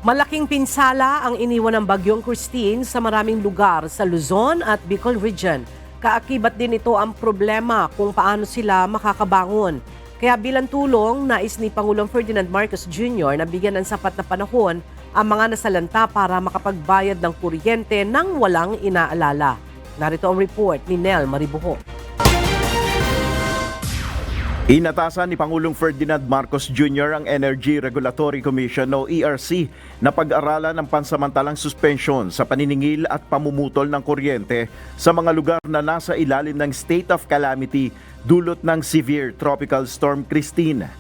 Malaking pinsala ang iniwan ng Bagyong Christine sa maraming lugar sa Luzon at Bicol Region. Kaakibat din ito ang problema kung paano sila makakabangon. Kaya bilang tulong, nais ni Pangulong Ferdinand Marcos Jr. na bigyan ng sapat na panahon ang mga nasalanta para makapagbayad ng kuryente nang walang inaalala. Narito ang report ni Nel Maribuho. Inatasan ni Pangulong Ferdinand Marcos Jr. ang Energy Regulatory Commission o ERC na pag-aralan ng pansamantalang suspensyon sa paniningil at pamumutol ng kuryente sa mga lugar na nasa ilalim ng state of calamity dulot ng severe tropical storm Christine.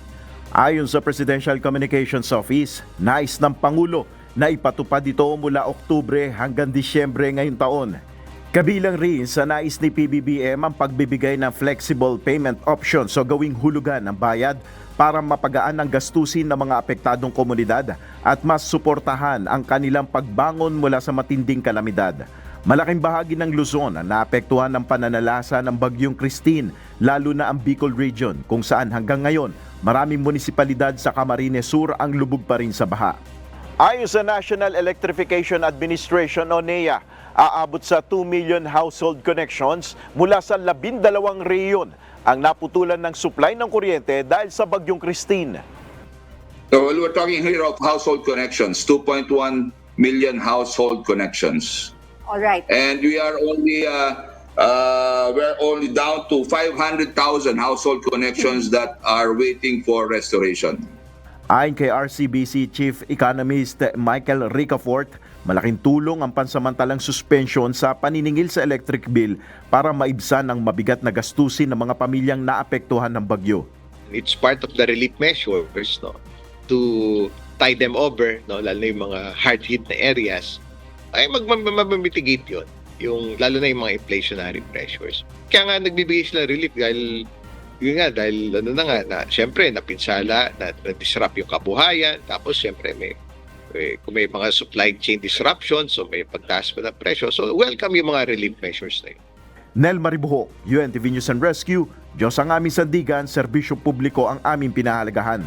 Ayon sa Presidential Communications Office, nais ng Pangulo na ipatupad ito mula Oktubre hanggang Disyembre ngayong taon. Kabilang rin sa nais ni PBBM ang pagbibigay ng flexible payment options o gawing hulugan ng bayad para mapagaan ang gastusin ng mga apektadong komunidad at mas suportahan ang kanilang pagbangon mula sa matinding kalamidad. Malaking bahagi ng Luzon ang naapektuhan ng pananalasa ng Bagyong Christine, lalo na ang Bicol Region, kung saan hanggang ngayon maraming munisipalidad sa Camarines Sur ang lubog pa rin sa baha. Ayon sa National Electrification Administration o NEA, aabot sa 2 million household connections mula sa 12 rehiyon ang naputulan ng supply ng kuryente dahil sa Bagyong Christine. So we're talking here of household connections, 2.1 million household connections. All right. And we are only we're only down to 500,000 household connections that are waiting for restoration. Ayon kay RCBC Chief Economist Michael Ricafort, malaking tulong ang pansamantalang suspension sa paniningil sa electric bill para maibsan ang mabigat na gastusin ng mga pamilyang naapektuhan ng bagyo. It's part of the relief measures, no, to tide them over, no, lalo na yung mga hard-hit na areas, ay mag-mitigate yun, yung, lalo na yung mga inflationary pressures. Kaya nga nagbibigay sila relief dahil yun nga, dahil ano na nga, na, syempre napinsala, na-disrupt yung kabuhayan, tapos syempre kung may mga supply chain disruptions, so may pagtaas pa ng presyo. So welcome yung mga relief measures na yun. Nel Maribuho, UNTV News and Rescue, Diyos ang aming sandigan, serbisyo publiko ang aming pinahalagahan.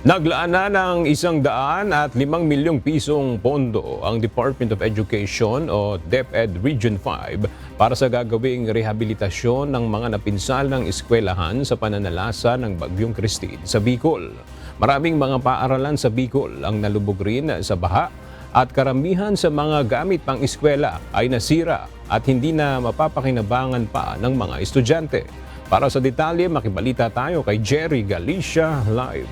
Naglaan na ng 105 milyong pisong pondo ang Department of Education o DepEd Region 5 para sa gagawing rehabilitasyon ng mga napinsalang eskwelahan sa pananalasa ng Bagyong Christine sa Bicol. Maraming mga paaralan sa Bicol ang nalubog rin sa baha at karamihan sa mga gamit pang eskwela ay nasira at hindi na mapapakinabangan pa ng mga estudyante. Para sa detalye, makibalita tayo kay Jerry Galicia Live.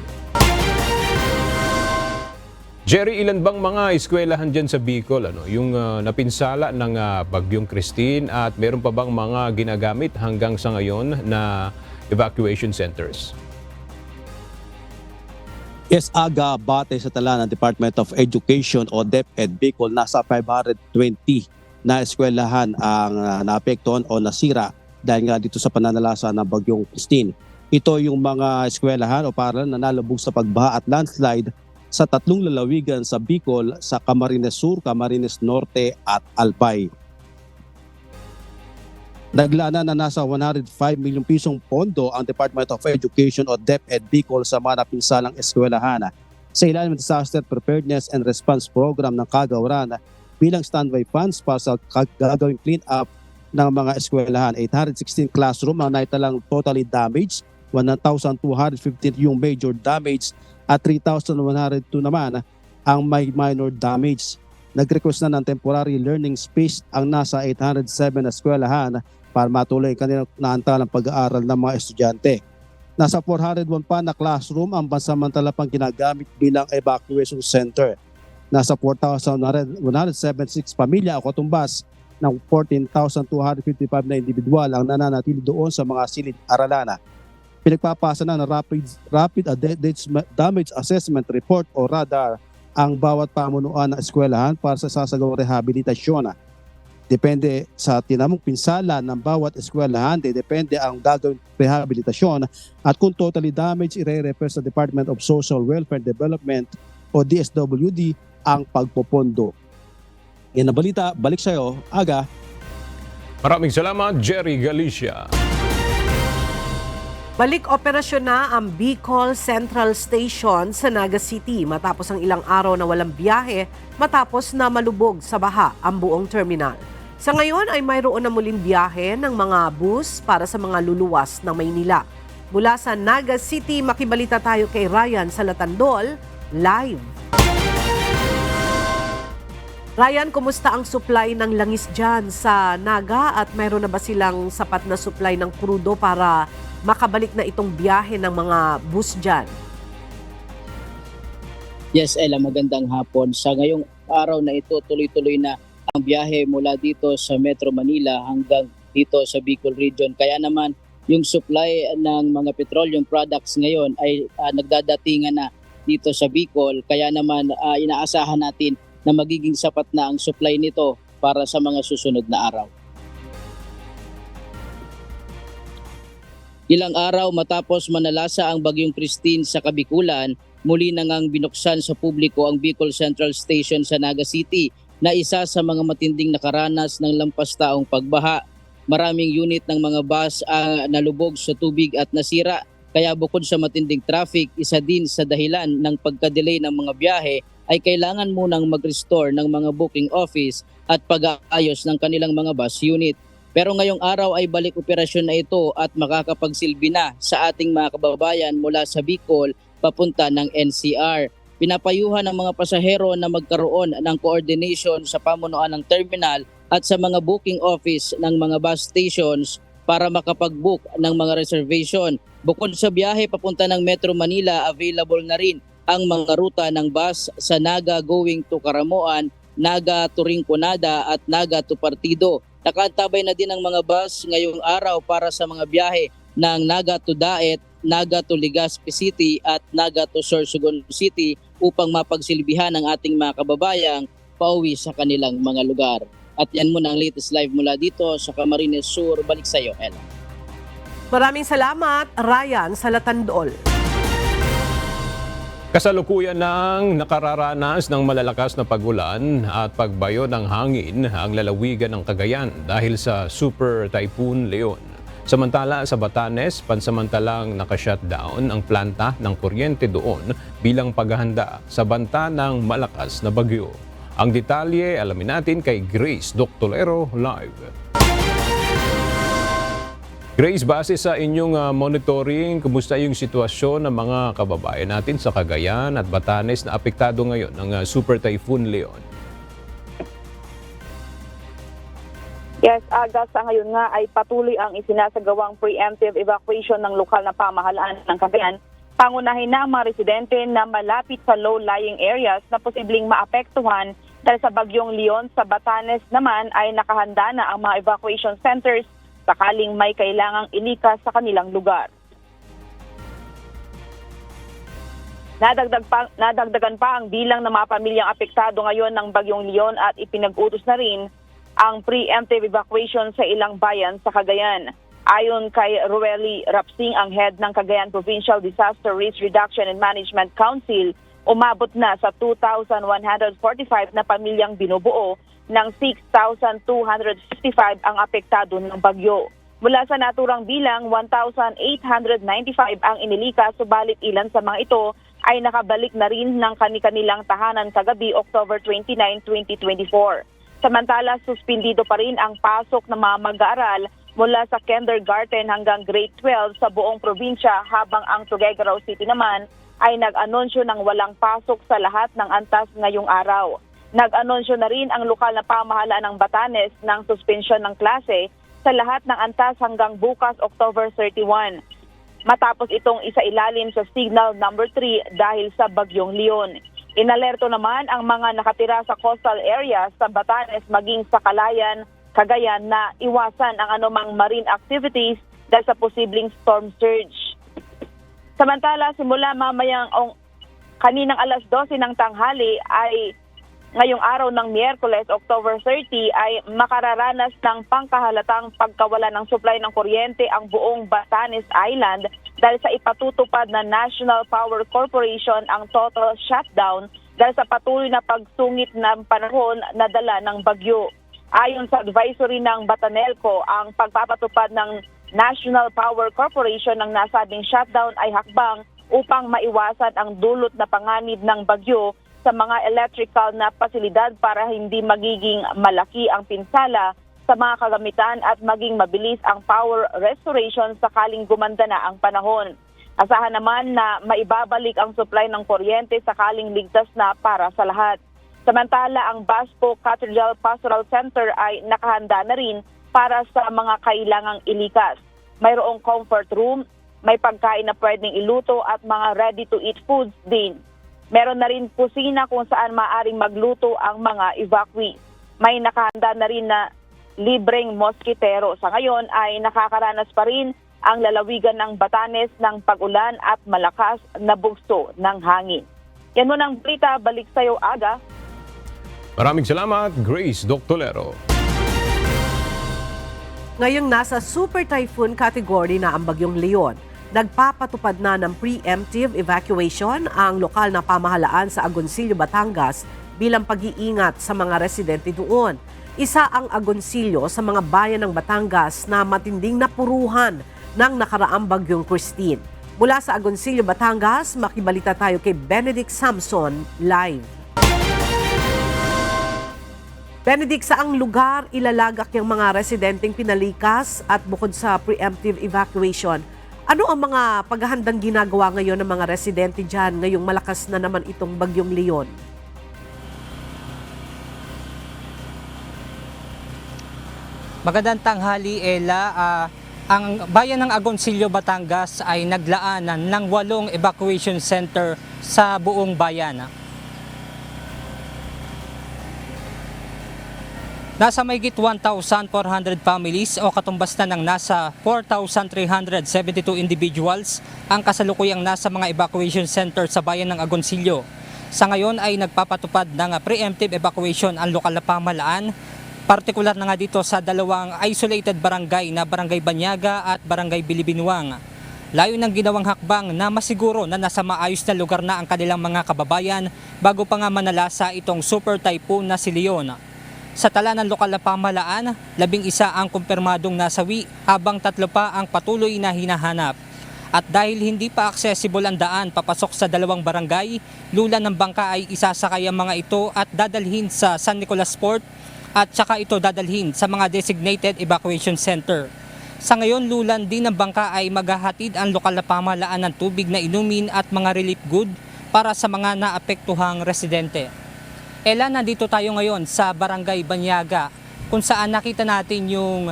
Jerry, ilan bang mga eskwelahan dyan sa Bicol yung napinsala ng Bagyong Christine at meron pa bang mga ginagamit hanggang sa ngayon na evacuation centers? Yes, Aga, bate sa tala ng Department of Education o DepEd Bicol, nasa 520 na eskwelahan ang naapektuhan o nasira dahil nga dito sa pananalasa ng Bagyong Christine. Ito yung mga eskwelahan o paaralan na nalubog sa pagbaha at landslide sa 3 lalawigan sa Bicol, sa Camarines Sur, Camarines Norte at Albay. Naglana na nasa 105 milyong pisong pondo ang Department of Education o DepEd Bicol sa mga napinsalang eskwelahan sa ilalim ng Disaster Preparedness and Response Program ng Kagawaran bilang standby funds para sa gagawing clean up ng mga eskwelahan. 816 classroom ang naitalang totally damaged, 1,215 yung major damage at 3,102 naman ang may minor damage. Nag-request na ng temporary learning space ang nasa 807 na eskwelahan para matuloy kanilang naantalang pag-aaral ng mga estudyante. Nasa 401 pa na classroom ang pansamantala pang ginagamit bilang evacuation center. Nasa 4,176 pamilya o katumbas ng 14,255 na individual ang nananatili doon sa mga silid-aralana. Pinagpapasa na ng Rapid Damage Assessment Report o RADAR ang bawat pamunuan ng eskwelahan para sa sasagawang rehabilitasyon. Depende sa tinamong pinsala ng bawat eskwelahan, depende ang gagawing rehabilitasyon at kung totally damaged, ire-refer sa Department of Social Welfare Development o DSWD ang pagpopondo. Yan ang balita, balik sa'yo, Aga. Maraming salamat, Jerry Galicia. Balik operasyon na ang Bicol Central Station sa Naga City matapos ang ilang araw na walang biyahe matapos na malubog sa baha ang buong terminal. Sa ngayon ay mayroon na muling biyahe ng mga bus para sa mga luluwas ng Maynila. Mula sa Naga City, makibalita tayo kay Ryan Salatandol, live. Ryan, kumusta ang supply ng langis dyan sa Naga at mayroon na ba silang sapat na supply ng krudo para makabalik na itong biyahe ng mga bus dyan? Yes, Ella, magandang hapon. Sa ngayong araw na ito, tuloy-tuloy na ang biyahe mula dito sa Metro Manila hanggang dito sa Bicol Region. Kaya naman, yung supply ng mga petroleum products ngayon ay nagdadatingan na dito sa Bicol. Kaya naman, inaasahan natin na magiging sapat na ang supply nito para sa mga susunod na araw. Ilang araw matapos manalasa ang Bagyong Christine sa Kabikulan, muli na ngang binuksan sa publiko ang Bicol Central Station sa Naga City na isa sa mga matinding nakaranas ng lampas taong pagbaha. Maraming unit ng mga bus ang nalubog sa tubig at nasira. Kaya bukod sa matinding traffic, isa din sa dahilan ng pagka-delay ng mga biyahe ay kailangan munang mag-restore ng mga booking office at pag-aayos ng kanilang mga bus unit. Pero ngayong araw ay balik operasyon na ito at makakapagsilbi na sa ating mga kababayan mula sa Bicol papunta ng NCR. Pinapayuhan ng mga pasahero na magkaroon ng coordination sa pamunuan ng terminal at sa mga booking office ng mga bus stations para makapag-book ng mga reservation. Bukod sa biyahe papunta ng Metro Manila, available na rin ang mga ruta ng bus sa Naga going to Caramoan, Naga to Rinconada at Naga to Partido. Nakaantabay na din ang mga bus ngayong araw para sa mga biyahe ng Naga to Daet, Naga to Legazpi City at Naga to Sorsogon City upang mapagsilbihan ang ating mga kababayang pauwi sa kanilang mga lugar. At yan muna ang latest live mula dito sa Camarines Sur. Balik sa iyo, Ella. Maraming salamat, Ryan Salatandol. Kasalukuyan ng nakararanas ng malalakas na pagulan at pagbayo ng hangin ang lalawigan ng Cagayan dahil sa Super Typhoon Leon. Samantala sa Batanes, pansamantalang nakashutdown ang planta ng kuryente doon bilang paghahanda sa banta ng malakas na bagyo. Ang detalye alamin natin kay Grace Doctolero live. Grace, base sa inyong monitoring, kumusta yung sitwasyon ng mga kababayan natin sa Cagayan at Batanes na apektado ngayon ng Super Typhoon Leon? Yes, Aga, sa ngayon nga ay patuloy ang isinasagawang preemptive evacuation ng lokal na pamahalaan ng Cagayan Pangunahin na ang mga residente na malapit sa low-lying areas na posibleng maapektuhan dahil sa bagyong Leon. Sa Batanes naman ay nakahanda na ang mga evacuation centers sakaling may kailangang ilikas sa kanilang lugar. Nadagdagan pa ang bilang ng mga pamilyang apektado ngayon ng bagyong Leon at ipinag-utos na rin ang preemptive evacuation sa ilang bayan sa Cagayan. Ayon kay Rueli Rapsing, ang head ng Cagayan Provincial Disaster Risk Reduction and Management Council, umabot na sa 2,145 na pamilyang binubuo ng 6,255 ang apektado ng bagyo. Mula sa naturang bilang, 1,895 ang inilikas, subalit ilan sa mga ito ay nakabalik na rin ng kanilang tahanan kagabi, October 29, 2024. Samantala, suspindido pa rin ang pasok ng mga mag-aaral mula sa kindergarten hanggang grade 12 sa buong probinsya, habang ang Tuguegarao City naman ay nag-anunsyo ng walang pasok sa lahat ng antas ngayong araw. Nag-anunsyo na rin ang lokal na pamahalaan ng Batanes ng suspensyon ng klase sa lahat ng antas hanggang bukas, October 31. Matapos itong isailalim sa signal number 3 dahil sa bagyong Leon. Inalerto naman ang mga nakatira sa coastal areas sa Batanes maging sa Calayan, Cagayan na iwasan ang anumang marine activities dahil sa posibleng storm surge. Samantala, simula kaninang alas 12 ng tanghali ay ngayong araw ng Miyerkules, October 30, ay makararanas ng pangkahalatang pagkawala ng supply ng kuryente ang buong Batanes Island dahil sa ipatutupad na National Power Corporation ang total shutdown dahil sa patuloy na pagsungit ng panahon na dala ng bagyo. Ayon sa advisory ng Batanelco, ang pagpapatupad ng National Power Corporation ng nasabing shutdown ay hakbang upang maiwasan ang dulot na panganib ng bagyo sa mga electrical na pasilidad para hindi magiging malaki ang pinsala sa mga kagamitan at maging mabilis ang power restoration sakaling gumanda na ang panahon. Asahan naman na maibabalik ang supply ng kuryente sakaling ligtas na para sa lahat. Samantala, ang Basco Cathedral Pastoral Center ay nakahanda na rin para sa mga kailangang ilikas. Mayroong comfort room, may pagkain na pwedeng iluto at mga ready-to-eat foods din. Meron na rin kusina kung saan maaaring magluto ang mga evacuees. May nakahanda na rin na libreng moskitero. Sa ngayon ay nakakaranas pa rin ang lalawigan ng Batanes ng pag-ulan at malakas na bugso ng hangin. Yan muna ang balita. Balik sa iyo, Aga. Maraming salamat, Grace Doctolero. Ngayong nasa super typhoon category na ang bagyong Leon, nagpapatupad na ng preemptive evacuation ang lokal na pamahalaan sa Agoncillo, Batangas bilang pag-iingat sa mga residente doon. Isa ang Agoncillo sa mga bayan ng Batangas na matinding napuruhan ng nakaraang bagyong Christine. Mula sa Agoncillo, Batangas, makibalita tayo kay Benedict Samson live. Benedict, saang lugar ilalagak yung mga residenteng pinalikas at bukod sa preemptive evacuation, ano ang mga paghahandang ginagawa ngayon ng mga residente dyan ngayong malakas na naman itong bagyong Leon? Magandang tanghali, Ella. Ang bayan ng Agoncillo, Batangas ay naglaanan ng 8 evacuation center sa buong bayan. Nasa mahigit 1,400 families o katumbas na ng nasa 4,372 individuals ang kasalukuyang nasa mga evacuation center sa bayan ng Agoncillo. Sa ngayon ay nagpapatupad ng preemptive evacuation ang lokal na pamahalaan, partikular na nga dito sa 2 isolated barangay na Barangay Banyaga at Barangay Bilibinuang. Layo ng ginawang hakbang na masiguro na nasa maayos na lugar na ang kanilang mga kababayan bago pa nga manalasa itong super typhoon na si Leon. Sa tala ng lokal na pamahalaan, 11 ang kumpirmadong nasawi habang 3 pa ang patuloy na hinahanap. At dahil hindi pa accessible ang daan papasok sa 2 barangay, lula ng bangka ay isasakay ang mga ito at dadalhin sa San Nicolas Port at saka ito dadalhin sa mga designated evacuation center. Sa ngayon, lulan din ng bangka ay maghahatid ang lokal na pamahalaan ng tubig na inumin at mga relief good para sa mga naapektuhang residente. Ella, nandito tayo ngayon sa Barangay Banyaga kung saan nakita natin yung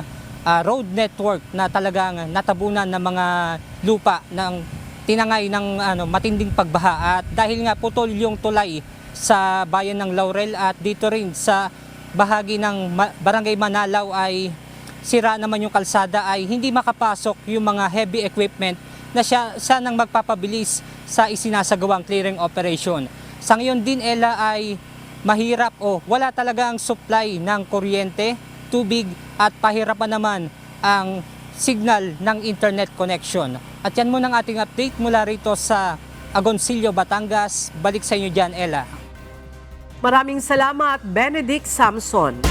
road network na talagang natabunan ng mga lupa ng tinangay ng matinding pagbaha at dahil nga putol yung tulay sa bayan ng Laurel at dito rin sa bahagi ng Barangay Manalaw ay sira naman yung kalsada, ay hindi makapasok yung mga heavy equipment na siya nang magpapabilis sa isinasagawang clearing operation. Sa ngayon din, Ella, ay mahirap o wala talagang supply ng kuryente, tubig at pahirapan naman ang signal ng internet connection. At yan muna ang ating update mula rito sa Agoncillo, Batangas. Balik sa inyo dyan, Ella. Maraming salamat, Benedict Samson.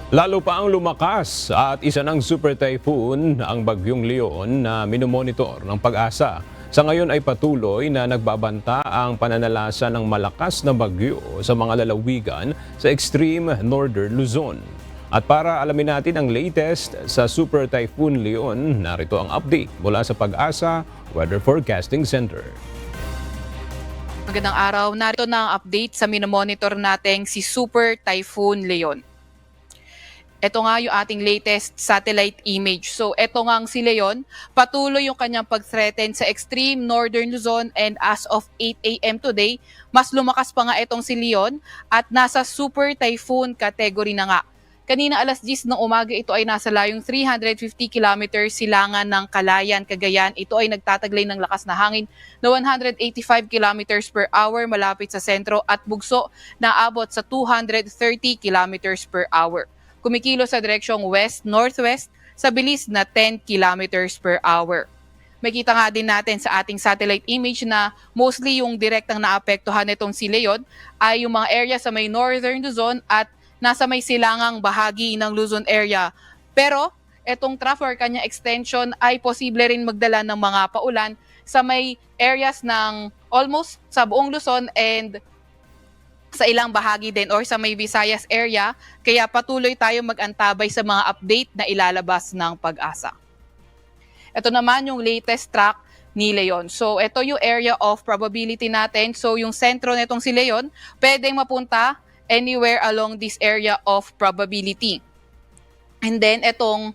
Lalo pa ang lumakas at isa ng super typhoon ang bagyong Leon na minomonitor ng Pag-asa. Sa ngayon ay patuloy na nagbabanta ang pananalasa ng malakas na bagyo sa mga lalawigan sa extreme northern Luzon. At para alamin natin ang latest sa Super Typhoon Leon, narito ang update mula sa Pag-asa Weather Forecasting Center. Magandang araw, narito na ang update sa minomonitor nating si Super Typhoon Leon. Ito nga yung ating latest satellite image. So ito nga ang si Leon, patuloy yung kanyang pag-threaten sa extreme northern Luzon, and as of 8 a.m. today, mas lumakas pa nga itong si Leon at nasa super typhoon category na nga. Kanina alas 10 ng umaga ito ay nasa layong 350 kilometers silangan ng Calayan, Cagayan. Ito ay nagtataglay ng lakas na hangin na 185 kilometers per hour malapit sa sentro at bugso na abot sa 230 kilometers per hour. Kumikilos sa direksyong west-northwest sa bilis na 10 kilometers per hour. Makita nga din natin sa ating satellite image na mostly yung direktang naapektuhan nitong si Leon ay yung mga area sa may northern Luzon at nasa may silangang bahagi ng Luzon area. Pero itong trough or kanya extension ay posible rin magdala ng mga paulan sa may areas ng almost sa buong Luzon and sa ilang bahagi din or sa may Visayas area, kaya patuloy tayo mag-antabay sa mga update na ilalabas ng Pag-asa. Ito naman yung latest track ni Leon. So ito yung area of probability natin. So yung sentro nitong si Leon, pwedeng mapunta anywhere along this area of probability. And then itong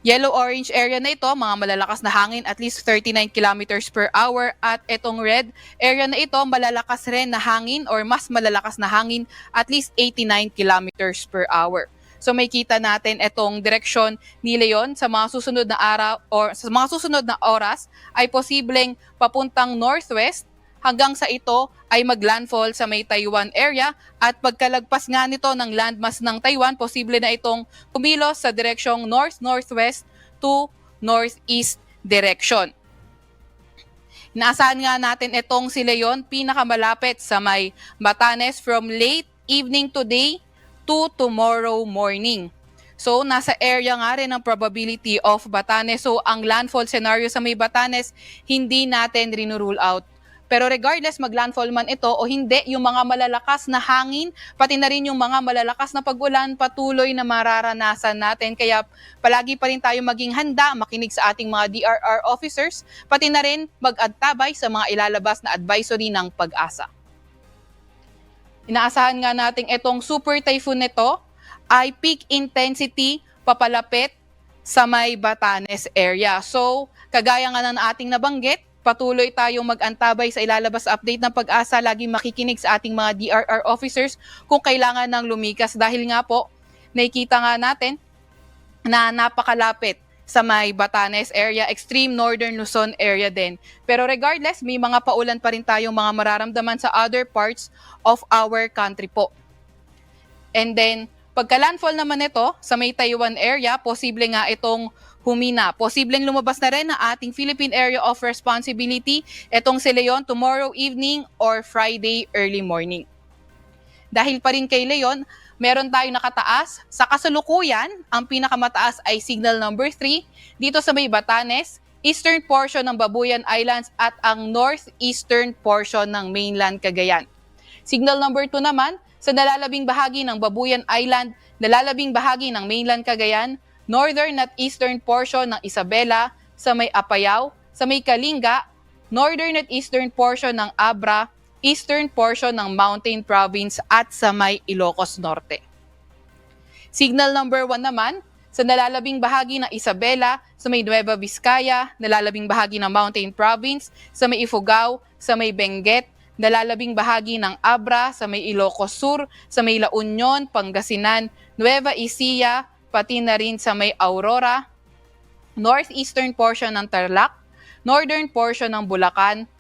yellow-orange area na ito, mga malalakas na hangin at least 39 kilometers per hour, at itong red area na ito, malalakas rin na hangin or mas malalakas na hangin at least 89 kilometers per hour. So may kita natin itong direksyon ni Leon sa mga susunod na araw or sa mga susunod na oras ay posibleng papuntang northwest hanggang sa ito ay maglandfall sa may Taiwan area, at pagkalagpas nga nito ng landmass ng Taiwan, posible na itong kumilos sa direksyong north-northwest to northeast direction. Inaasahan nga natin itong si Leon pinakamalapit sa may Batanes from late evening today to tomorrow morning. So nasa area nga rin ang probability of Batanes. So ang landfall scenario sa may Batanes, hindi natin rinurule out. Pero regardless maglandfall man ito o hindi, yung mga malalakas na hangin, pati na rin yung mga malalakas na pag-ulan, patuloy na mararanasan natin. Kaya palagi pa rin tayo maging handa, makinig sa ating mga DRR officers, pati na rin mag-antabay sa mga ilalabas na advisory ng Pag-asa. Inaasahan nga natin itong super typhoon nito ay peak intensity papalapit sa may Batanes area. So, kagaya nga na ating nabanggit, patuloy tayong mag-antabay sa ilalabas update ng Pag-asa, laging makikinig sa ating mga DRR officers kung kailangan ng lumikas dahil nga po, nakikita nga natin na napakalapit sa may Batanes area, extreme northern Luzon area din. Pero regardless, may mga paulan pa rin tayong mga mararamdaman sa other parts of our country po. And then, pagka-landfall naman ito sa may Taiwan area, posible nga itong humina. Posibleng lumabas na rin ang ating Philippine Area of Responsibility, itong si Leon, tomorrow evening or Friday early morning. Dahil pa rin kay Leon, meron tayong nakataas. Sa kasalukuyan, ang pinakamataas ay signal number 3 dito sa may Batanes, eastern portion ng Babuyan Islands at ang northeastern portion ng mainland Cagayan. Signal number 2 naman sa nalalabing bahagi ng Babuyan Island, nalalabing bahagi ng mainland Cagayan, northern at eastern portion ng Isabela, sa may Apayao, sa may Kalinga, northern at eastern portion ng Abra, eastern portion ng Mountain Province at sa may Ilocos Norte. Signal number 1 naman sa nalalabing bahagi ng Isabela, sa may Nueva Vizcaya, nalalabing bahagi ng Mountain Province, sa may Ifugao, sa may Benguet, nalalabing bahagi ng Abra, sa may Ilocos Sur, sa may La Union, Pangasinan, Nueva Ecija, pati na rin sa may Aurora, northeastern portion ng Tarlac, northern portion ng Bulacan,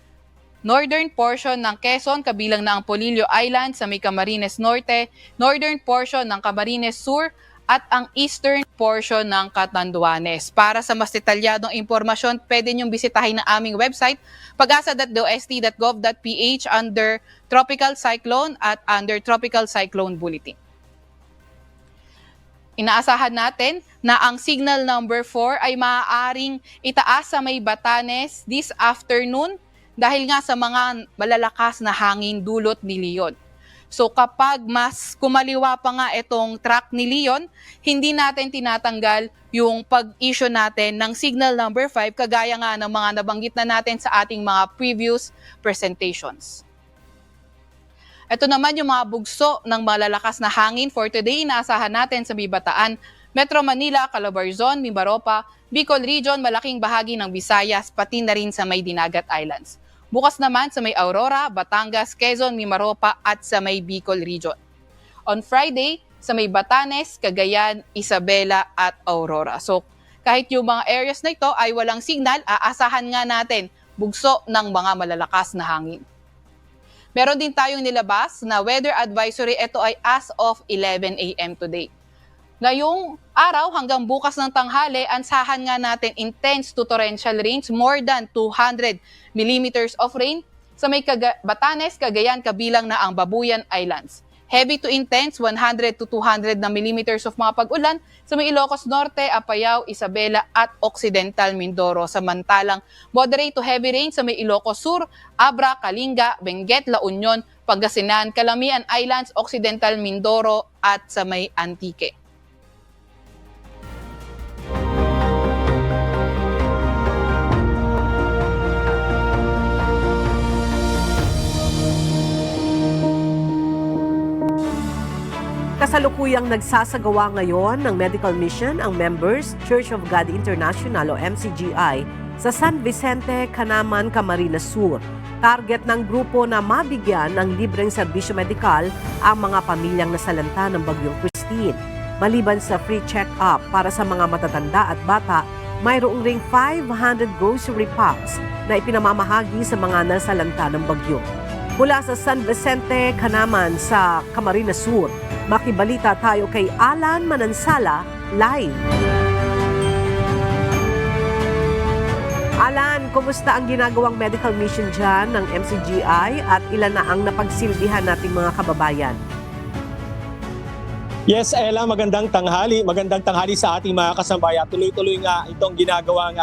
northern portion ng Quezon, kabilang na ang Polillo Island sa may Camarines Norte, northern portion ng Camarines Sur, at ang eastern portion ng Catanduanes. Para sa mas detalyadong impormasyon, pwede niyong bisitahin ang aming website, pagasa.dost.gov.ph under Tropical Cyclone at under Tropical Cyclone Bulletin. Inaasahan natin na ang signal number 4 ay maaaring itaas sa may Batanes this afternoon dahil nga sa mga malalakas na hangin dulot ni Leon. So kapag mas kumaliwa pa nga itong track ni Leon, hindi natin tinatanggal yung pag-issue natin ng signal number 5 kagaya nga ng mga nabanggit na natin sa ating mga previous presentations. Ito naman yung mga bugso ng malalakas na hangin for today. Inaasahan natin sa Bibataan, Metro Manila, Calabarzon, Mimaropa, Bicol Region, malaking bahagi ng Visayas, pati na rin sa may Dinagat Islands. Bukas naman sa may Aurora, Batangas, Quezon, Mimaropa at sa may Bicol Region. On Friday, sa may Batanes, Cagayan, Isabela at Aurora. So kahit yung mga areas na ito ay walang signal, aasahan nga natin bugso ng mga malalakas na hangin. Meron din tayong nilabas na weather advisory. Ito ay as of 11 a.m. today. Ngayong araw hanggang bukas ng tanghali, ansahan nga natin intense to torrential rains, more than 200 millimeters of rain sa may Batanes, Cagayan, kabilang na ang Babuyan Islands. Heavy to intense, 100 to 200 na millimeters of mga pag-ulan sa may Ilocos Norte, Apayao, Isabela at Occidental Mindoro. Samantalang moderate to heavy rain sa may Ilocos Sur, Abra, Kalinga, Benguet, La Union, Pangasinan, Calamian Islands, Occidental Mindoro at sa may Antique. Kasalukuyang nagsasagawa ngayon ng medical mission ang Members Church of God International o MCGI sa San Vicente, Canaman, Camarines Sur. Target ng grupo na mabigyan ng libreng serbisyo medikal ang mga pamilyang nasalanta ng Bagyong Christine. Maliban sa free check-up para sa mga matatanda at bata, mayroong ring 500 grocery packs na ipinamamahagi sa mga nasalanta ng bagyo. Mula sa San Vicente, Canaman sa Camarines Sur, makibalita tayo kay Alan Manansala live. Alan, kumusta ang ginagawang medical mission dyan ng MCGI at ilan na ang napagsilbihan nating mga kababayan? Yes, Ella, magandang tanghali. Magandang tanghali sa ating mga kasambayan. Tuloy-tuloy nga itong ginagawang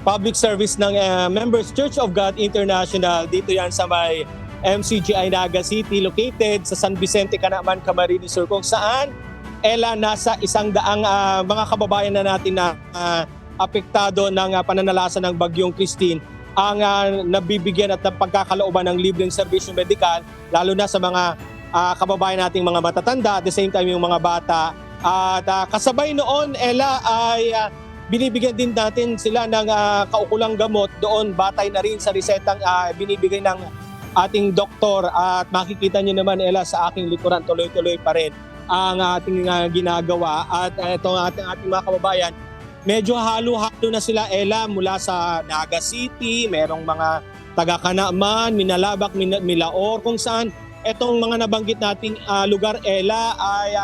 public service ng Members Church of God International. Dito yan sa may MCGI Naga City, located sa San Vicente, Canaman, Camarines Sur, kung saan, Ella, nasa 100 mga kababayan na natin na apektado ng pananalasa ng Bagyong Christine ang nabibigyan at pagkakalooban ng libreng serbisyo medikal, lalo na sa mga kababayan nating mga matatanda, at the same time yung mga bata. At kasabay noon, Ella, ay binibigyan din natin sila ng kaukulang gamot doon, batay na rin sa resetang binibigay ng ating doktor. At makikita nyo naman, Ella, sa aking likuran, tuloy-tuloy pa rin ang ating ginagawa. At itong ating mga kababayan, medyo halo-halo na sila, Ella, mula sa Naga City, merong mga taga-Canaman, Minalabak, Milaor, kung saan etong mga nabanggit nating lugar, Ella, ay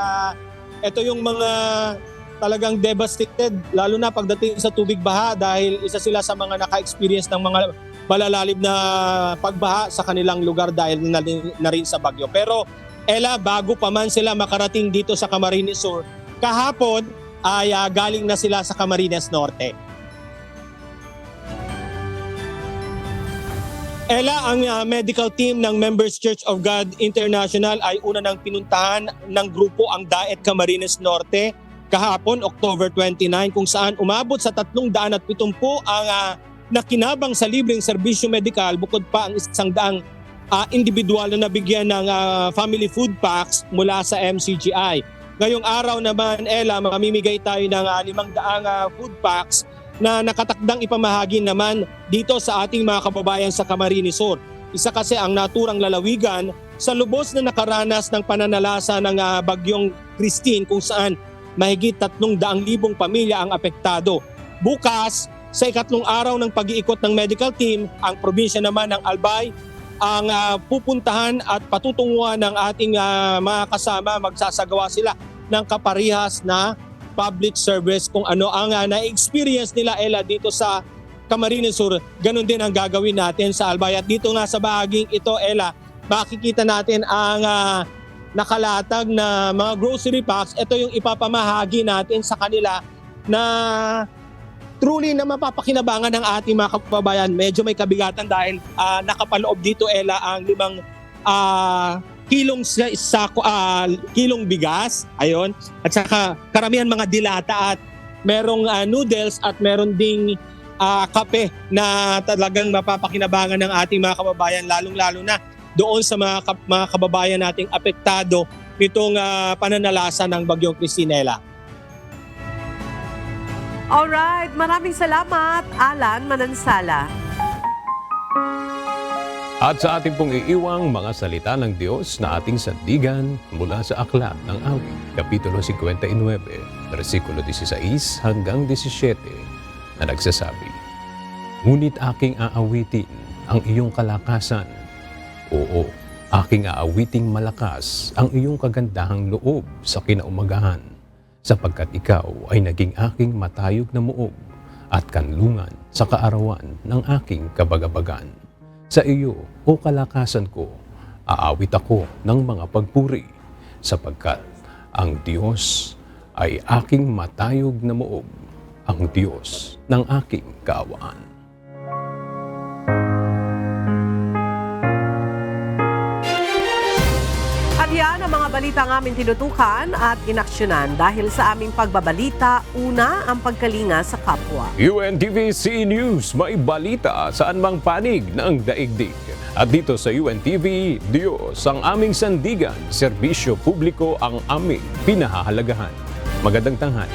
ito yung mga talagang devastated, lalo na pagdating sa tubig baha, dahil isa sila sa mga naka-experience ng mga malalalim na pagbaha sa kanilang lugar dahil na rin sa bagyo. Pero Ella, bago pa man sila makarating dito sa Camarines Sur, kahapon ay galing na sila sa Camarines Norte. Ella, ang medical team ng Members Church of God International ay una nang pinuntahan ng grupo ang Daet Camarines Norte kahapon, October 29, kung saan umabot sa 370 ang nakinabang sa libreng serbisyo medikal, bukod pa ang 100 individual na nabigyan ng family food packs mula sa MCGI. Ngayong araw naman, Ella, mamimigay tayo ng 500 food packs na nakatakdang ipamahagi naman dito sa ating mga kababayan sa Camarines Sur. Isa kasi ang naturang lalawigan sa lubos na nakaranas ng pananalasa ng bagyong Christine kung saan mahigit 300,000 pamilya ang apektado. Bukas, sa ikatlong araw ng pag-iikot ng medical team, ang probinsya naman ng Albay ang pupuntahan at patutunguhan ng ating mga kasama. Magsasagawa sila ng kaparihas na public service kung ano ang na-experience nila, Ella, dito sa Camarines Sur. Ganon din ang gagawin natin sa Albay. At dito nga sa bahaging ito, Ella, makikita natin ang nakalatag na mga grocery packs. Ito yung ipapamahagi natin sa kanila na truly na mapapakinabangan ng ating mga kababayan. Medyo may kabigatan dahil nakapaloob dito, Ella, ang 5 kilong bigas. Ayun. At saka karamihan mga dilata at merong noodles at meron ding kape na talagang mapapakinabangan ng ating mga kababayan, lalong-lalo na doon sa mga kababayan nating apektado nitong pananalasa ng Bagyong Christine, Ella. Alright, maraming salamat, Alan Manansala. At sa ating pong iiwang mga salita ng Diyos na ating sandigan mula sa Aklat ng Awit, Kapitulo 59, versikulo 16 hanggang 17, na nagsasabi, "Ngunit aking aawitin ang iyong kalakasan. Oo, aking aawiting malakas ang iyong kagandahang loob sa kinaumagahan, sapagkat ikaw ay naging aking matayog na muog at kanlungan sa kaarawan ng aking kabagabagan. Sa iyo, o kalakasan ko, aawit ako ng mga pagpuri, sapagkat ang Diyos ay aking matayog na muog, ang Diyos ng aking kaawaan." At yan ang mga balita ng aming tinutukan at inaksyonan dahil sa aming pagbabalita, una ang pagkalinga sa kapwa. UNTV-C News, may balita saan mang panig ng daigdig. At dito sa UNTV, Diyos ang aming sandigan, serbisyo publiko ang aming pinahahalagahan. Magandang tanghali.